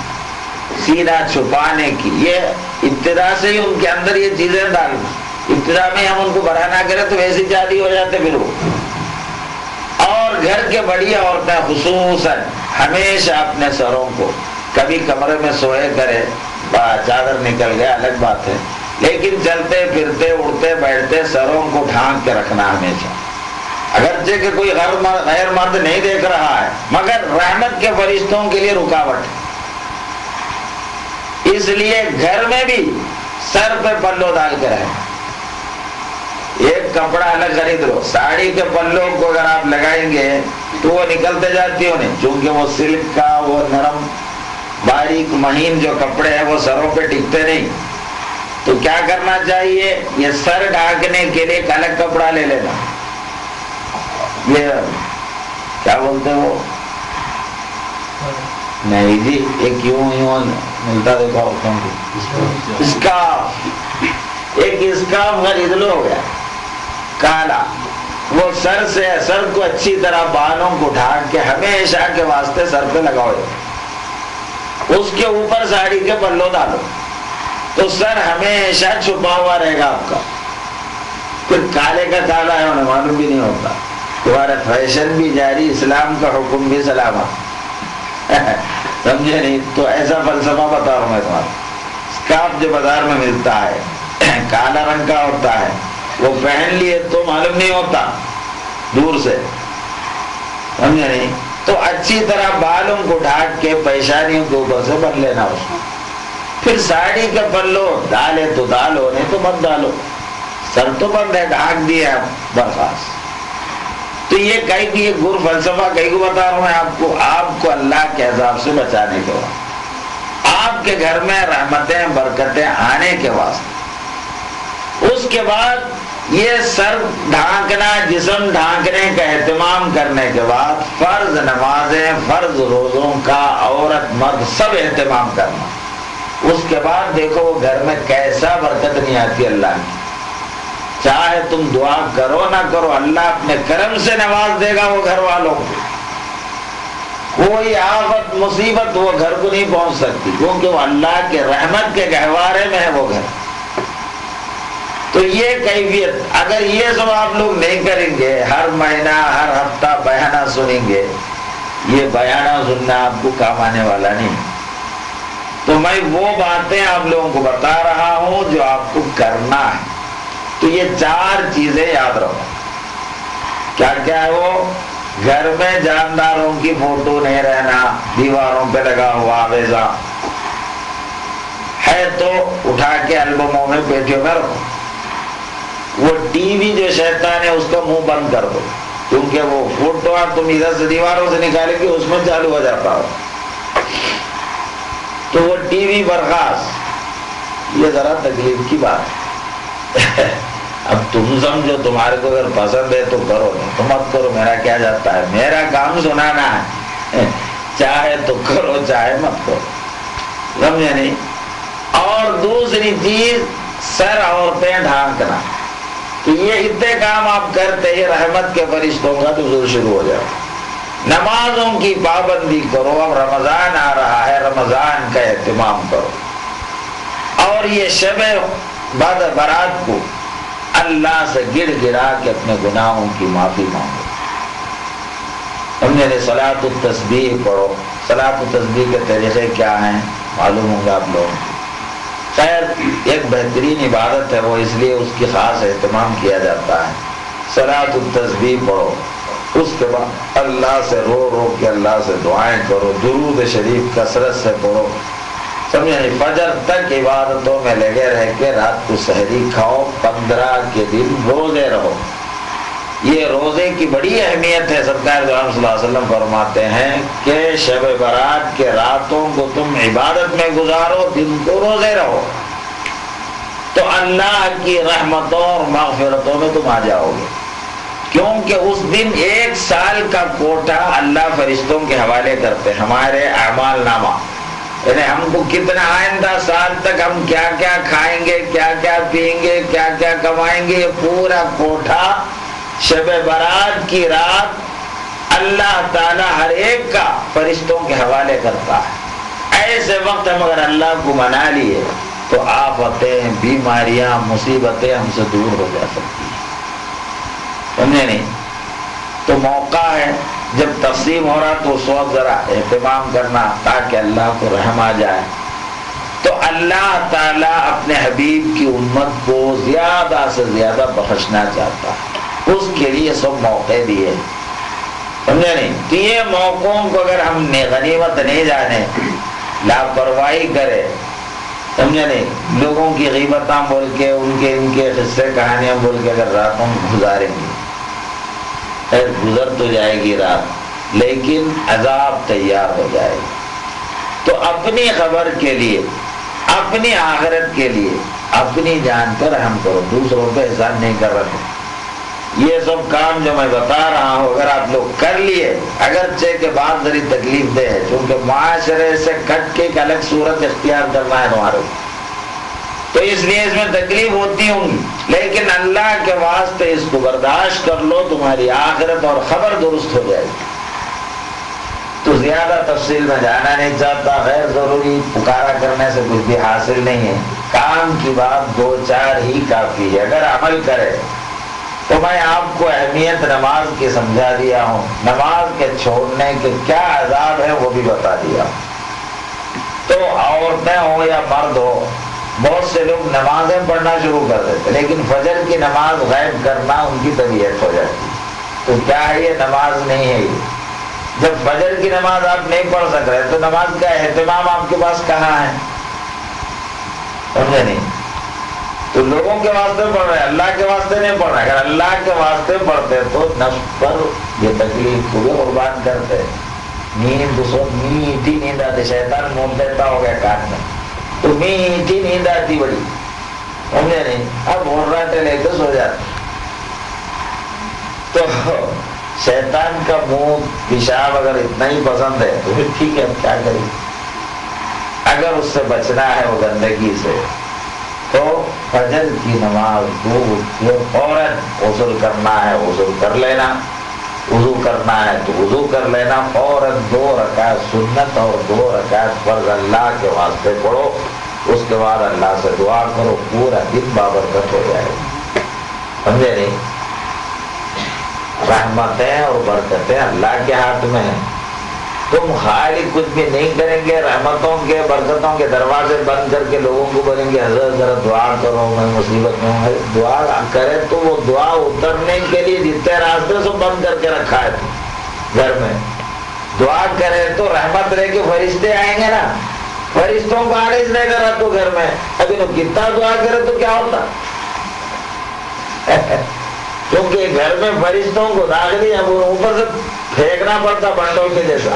سینہ چھپانے کی، یہ ابتدا سے ہی ان کے اندر یہ چیزیں ڈالنا۔ ابتدا میں ہم ان کو بڑھانا کریں تو ویسی جادی ہو جاتے پھر وہ۔ اور گھر کے بڑی عورتیں خصوصاً ہمیشہ اپنے سروں کو، کبھی کمرے میں سوئے کرے، چادر نکل گیا الگ بات ہے، لیکن چلتے پھرتے اڑتے بیٹھتے سروں کو ڈھانک کے رکھنا ہمیشہ، اگرچہ کہ کوئی غیر مرد نہیں دیکھ رہا ہے، مگر رحمت کے فرشتوں کے لیے رکاوٹ ہے۔ اس لیے گھر میں بھی سر پہ پلو ڈال کے رہیں. ایک کپڑا الگ خرید لو. ساڑی کے پلوں کو اگر آپ لگائیں گے تو وہ نکلتے جاتی ہو نہیں، چونکہ وہ سلک کا وہ نرم باریک مہین جو کپڑے ہیں وہ سروں پہ ٹکتے نہیں. تو کیا کرنا چاہیے، یہ سر ڈھانکنے کے لیے ایک الگ کپڑا لے لینا. یہ کیا بولتے وہ، نہیں جی ایک یوں ملتا دیکھا ہوتا ہوں، اسکارف. ایک اسکارف خرید لو، ہو گیا کالا. وہ سر کو اچھی طرح بالوں کو ڈھانک کے ہمیشہ کے واسطے سر پہ لگاؤ. اس کے اوپر ساڑی کے پلو ڈالو تو سر ہمیشہ چھپا ہوا رہے گا آپ کا. پھر کالے کا کالا ہے انہیں معلوم بھی نہیں ہوتا. تمہارا فیشن بھی جاری، اسلام کا حکم بھی سلامت. سمجھے نہیں؟ تو ایسا فلسفہ بتا رہا ہوں میں تمہارا. اسکارف جو بازار میں ملتا ہے کالا رنگ کا ہوتا ہے، وہ پہن لیے تو معلوم نہیں ہوتا دور سے. سمجھے نہیں؟ تو اچھی طرح بالوں کو ڈھانک کے پیشانیوں کے اوپر سے بن لینا اس کو. پھر ساڑی کے پلو ڈالے تو ڈالو، نہیں تو مت ڈالو. سر تو بند ہے، ڈھانک دیا برخاست. تو یہ کہیں بھی ایک گر فلسفہ کہیں کو بتا رہا ہوں میں آپ کو اللہ کے عذاب سے بچانے کے واسطے، آپ کے گھر میں رحمتیں برکتیں آنے کے واسطے. اس کے بعد یہ سر ڈھانکنا، جسم ڈھانکنے کا اہتمام کرنے کے بعد فرض نمازیں، فرض روزوں کا عورت مرد سب اہتمام کرنا. اس کے بعد دیکھو وہ گھر میں کیسا برکت نہیں آتی اللہ کی. چاہے تم دعا کرو نہ کرو، اللہ اپنے کرم سے نواز دے گا وہ گھر والوں کو. کوئی آفت مصیبت وہ گھر کو نہیں پہنچ سکتی، کیونکہ وہ اللہ کے رحمت کے گہوارے میں ہے وہ گھر. تو یہ کیفیت اگر یہ سب آپ لوگ نہیں کریں گے، ہر مہینہ ہر ہفتہ بیانہ سنیں گے، یہ بیانہ سننا آپ کو کام آنے والا نہیں. تو میں وہ باتیں آپ لوگوں کو بتا رہا ہوں جو آپ کو کرنا ہے. تو یہ 4 چیزیں یاد رکھو. کیا کیا ہے وہ؟ گھر میں جانداروں کی فوٹو نہیں رہنا، دیواروں پہ لگا ہوا آویزہ ہے تو اٹھا کے البموں میں پیٹیوں میں رکھو. وہ ٹی وی جو شیطان ہے اس کا منہ بند کر دو، کیونکہ وہ فوٹو تم ادھر سے دیواروں سے نکالے گی اس میں چالو ہو جاتا ہو. تو وہ ٹی وی برخاست. یہ ذرا تکلیف کی بات ہے. اب تم سمجھو، تمہارے کو اگر پسند ہے تو کرو، نہیں تو مت کرو. میرا کیا جاتا ہے، میرا کام سنانا ہے. چاہے تو کرو چاہے مت کرو. سمجھے نہیں؟ اور دوسری چیز سر عورتیں ڈھانکنا. تو یہ اتنے کام آپ کرتے ہی رحمت کے فرشتوں کا نزول شروع ہو جائے. نمازوں کی پابندی کرو. اب رمضان آ رہا ہے، رمضان کا اہتمام کرو. اور یہ شب برات کو اللہ سے گڑ گڑا کے اپنے گناہوں کی معافی مانگو. سمجھے؟ صلاۃ التسبیح پڑھو. صلاۃ التسبیح کے طریقے کیا ہیں معلوم ہوں گا آپ لوگوں کو. خیر ایک بہترین عبادت ہے وہ، اس لیے اس کی خاص اہتمام کیا جاتا ہے. صلاۃ التسبیح پڑھو. اس کے بعد اللہ سے رو رو کے اللہ سے دعائیں کرو. درود شریف کثرت سے پڑھو. سمجھے؟ فجر تک عبادتوں میں لگے رہ کے رات کو سحری کھاؤ. 15 کے دن روزے رہو. یہ روزے کی بڑی اہمیت ہے. سرکار صلی اللہ علیہ وسلم فرماتے ہیں کہ شب برات کے راتوں کو تم عبادت میں گزارو، دن کو روزے رہو، تو اللہ کی رحمتوں اور مغفرتوں میں تم آ جاؤ گے. کیونکہ اس دن 1 سال کا کوٹا اللہ فرشتوں کے حوالے کرتے ہیں. ہمارے اعمال نامہ، یعنی ہم کو کتنا آئندہ سال تک ہم کیا کیا کھائیں گے، کیا کیا پئیں گے، کیا کیا کمائیں گے، یہ پورا کوٹا شب برات کی رات اللہ تعالی ہر ایک کا فرشتوں کے حوالے کرتا ہے. ایسے وقت ہم اگر اللہ کو منا لیے تو آفتیں، بیماریاں، مصیبتیں ہم سے دور ہو جا سکتی ہیں. سمجھے نہیں؟ تو موقع ہے جب تقسیم ہو رہا تو اس وقت ذرا اہتمام کرنا تاکہ اللہ کو رحم آ جائے. تو اللہ تعالیٰ اپنے حبیب کی امت کو زیادہ سے زیادہ بخشنا چاہتا ہے. اس کے لیے سب موقع دیے. سمجھے نہیں؟ تو یہ موقعوں کو اگر ہم غنیمت نہیں جانے، لاپرواہی کرے سمجھا نہیں؟ لوگوں کی غیبتاں بول کے ان کے قصے کہانیاں بول کے اگر راتوں گزاریں گے، گزر تو جائے گی رات، لیکن عذاب تیار ہو جائے گا۔ تو اپنی خبر کے لیے، اپنی آخرت کے لیے، اپنی جان پر رحم کرو، دوسروں پہ احسان نہیں کر رہے۔ یہ سب کام جو میں بتا رہا ہوں اگر آپ لوگ کر لیے، اگرچہ کے بعد ذری تکلیف دہ ہے، کیونکہ معاشرے سے کٹ کے ایک الگ صورت اختیار کرنا ہے تمہارے، تو اس لیے اس میں تکلیف ہوتی ہوں گی، لیکن اللہ کے واسطے اس کو برداشت کر لو، تمہاری آخرت اور خبر درست ہو جائے گی۔ تو زیادہ تفصیل میں جانا نہیں چاہتا، غیر ضروری پکارا کرنے سے کچھ بھی حاصل نہیں ہے، کام کی بات دو چار ہی کافی ہے، اگر عمل کرے تو میں آپ کو اہمیت نماز کی سمجھا دیا ہوں، نماز کے چھوڑنے کے کیا عذاب ہے وہ بھی بتا دیا۔ تو عورتیں ہو یا مرد ہو، بہت سے لوگ نمازیں پڑھنا شروع کر دیتے، لیکن فجر کی نماز غائب کرنا ان کی طبیعت ہو جاتی، تو کیا ہے یہ؟ نماز نہیں ہے یہ۔ جب فجر کی نماز آپ نہیں پڑھ سک رہے تو نماز کا اہتمام آپ کے پاس کہاں ہے؟ سمجھے نہیں؟ تو لوگوں کے واسطے پڑھ رہے ہیں، اللہ کے واسطے نہیں پڑھ رہے۔ اگر اللہ کے واسطے پڑھتے تو نفس پر یہ تکلیف کو بھی قربان کرتے، نیند اس وقت میٹھی نیند آتی، شیطان موت دیتا ہو گیا کان میں، تو میٹھی نیند آتی بڑی، سمجھے نہیں؟ اب ہورراٹے لے کے سو جاتے۔ تو شیطان کا منہ پیشاب اگر اتنا ہی پسند ہے تو پھر ٹھیک ہے، کیا کریں؟ اگر اس سے بچنا ہے وہ گندگی سے، تو فجر کی نماز دو فوراً غسل کرنا ہے غسل کر لینا، وضو کرنا ہے تو وضو کر لینا، فوراً 2 رکعت سنت اور 2 رکعت فرض اللہ کے واسطے پڑھو، اس کے بعد اللہ سے دعا کرو، پورا دن بابرکت ہو جائے گا۔ سمجھے نہیں؟ رحمتیں اور برکتیں اللہ کے ہاتھ میں ہیں، تم خالی کچھ بھی نہیں کریں گے، رحمتوں کے برکتوں کے دروازے بند کر کے لوگوں کو بولیں گے حضرت ذرا دعا کرو میں مصیبت میں ہوں، دعا کرے تو وہ دعا اترنے کے لیے جتنے راستے سب بند کر کے رکھا ہے گھر میں، دعا کرے تو رحمت لے کے فرشتے آئیں گے نا، فرشتوں کو آنے سے نہیں کرا تو گھر میں ابھی تو کتنا دعا کرے تو کیا ہوتا کیونکہ گھر میں فرشتوں کو داخلی اب اوپر سے پھینکنا پڑتا بنڈوں کے جیسا،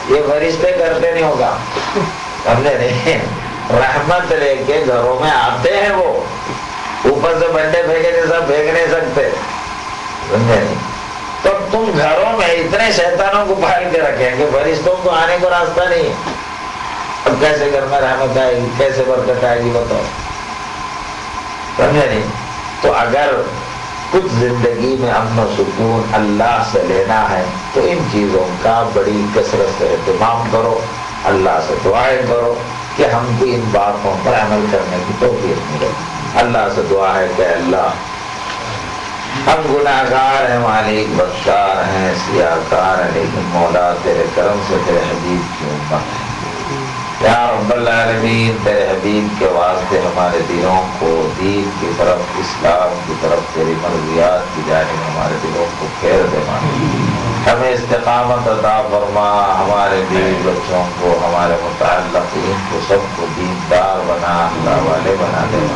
یہ فرشتے کرتے نہیں ہوگا، سمجھے نہیں؟ رحمت لے کے گھروں میں آتے ہیں، وہ اوپر سے بنڈے پھینکے جیسا پھینک نہیں سکتے، سمجھے نہیں؟ تو تم گھروں میں اتنے شیطانوں کو پھیل کے رکھیں کہ فرشتوں کو آنے کو راستہ نہیں، اب کیسے گھر میں رحمت آئے گی، کیسے برکت آئے گی بتاؤ؟ سمجھے نہیں؟ تو اگر کچھ زندگی میں امن و سکون اللہ سے لینا ہے تو ان چیزوں کا بڑی کثرت سے اہتمام کرو، اللہ سے دعائیں کرو کہ ہم کو ان باتوں پر عمل کرنے کی توفیق ملے۔ اللہ سے دعا ہے کہ اللہ ہم گناہگار ہیں، مالک بخشار ہیں، سیاہکار ہیں، لیکن مولا تیرے کرم سے تیرے حبیب کی امت ہے، یا رب العالمین تیرے حبیب کے واسطے ہمارے دلوں کو دین کی طرف، اسلام کی طرف، تیری مرضیات کی جانب ہمارے دلوں کو پھیر دے، ہمیں استقامت عطا فرما، ہمارے بیوی بچوں کو، ہمارے متعلقین کو سب کو دیندار بنا، اللہ والے بنا دے،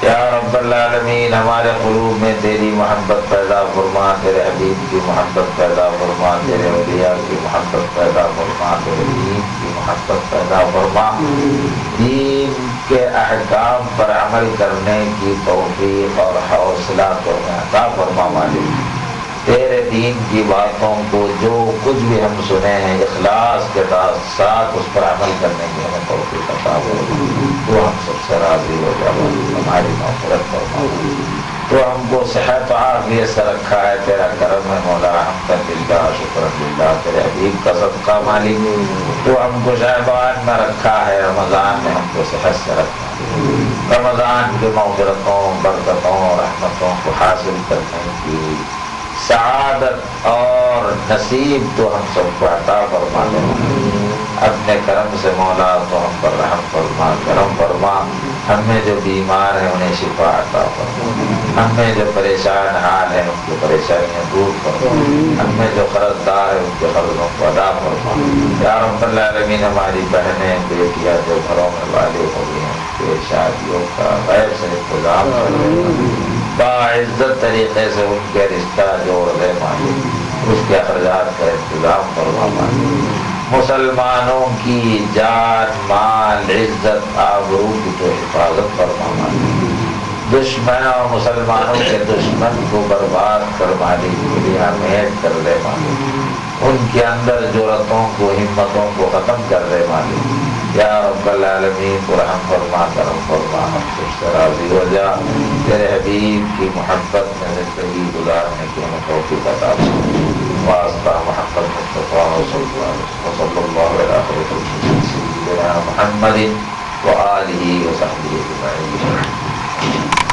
یا رب العالمین ہمارے قلوب میں تیری محبت پیدا فرما، تیرے حبیب کی محبت پیدا فرما، تیرے اولیاء کی محبت پیدا فرما، تیرے دین کی محبت پیدا فرما، دین کے احکام پر عمل کرنے کی توفیق اور حوصلہ تو عطا فرما مالک، تیرے دین کی باتوں کو جو کچھ بھی ہم سنے ہیں اخلاص کے ساتھ اس پر عمل کرنے کی ہمیں توفیق عطا فرما، تو ہم سب سے راضی ہو جا، ہماری مغفرت فرما، تو ہم کو صحت و عافیت سے رکھا ہے، تیرا کرم ہے مولا، حمد للہ شکر للہ، تیرے حبیب کا صدقہ مالک، تو ہم کو شعبان میں رکھا ہے، رمضان میں ہم کو صحت سے رکھا ہے، رمضان کی مغفرتوں برکتوں رحمتوں کو حاصل کرنے کی سعادت اور نصیب تو ہم سب کو عطا فرما دے، اپنے کرم سے مولا تو ہم پر رحم فرما، کرم فرما، ہم میں جو بیمار ہیں انہیں شفا عطا فرما، ہم میں جو پریشان حال ہیں ان کی پریشانیاں دور فرما، ہم میں جو قرض دار ہیں ان کے قرضوں کو ادا فرما، یا رب العالمین ہماری بہنیں بیٹیاں جو گھروں میں والد ہو گئی ہیں ان کے شادیوں کا غیر سے انتظام کر باعزت طریقے سے ان کے رشتہ جوڑ دے مالک، اس کے اخراجات کا انتظام فرما مالک، مسلمانوں کی جان مال عزت آبرو کی تو حفاظت فرما مالک، دشمن اور مسلمانوں کے دشمن کو برباد کر مالک دنیا میٹ کر دے مالک، ان کے اندر جرأتوں کو ہمتوں کو ختم کر دے مالک، یا رب العالمین کو رحم فرما کرم فرما، ہم سب سے راضی ہو جا، تیرے حبیب کی محبت میں زندگی گزارنے کی ہمیں توفیق عطا فرما، واسطہ محمد مصطفیٰ صلی اللہ علیہ وسلم سیدنا محمد وآلہ وصحبہ اجمعین۔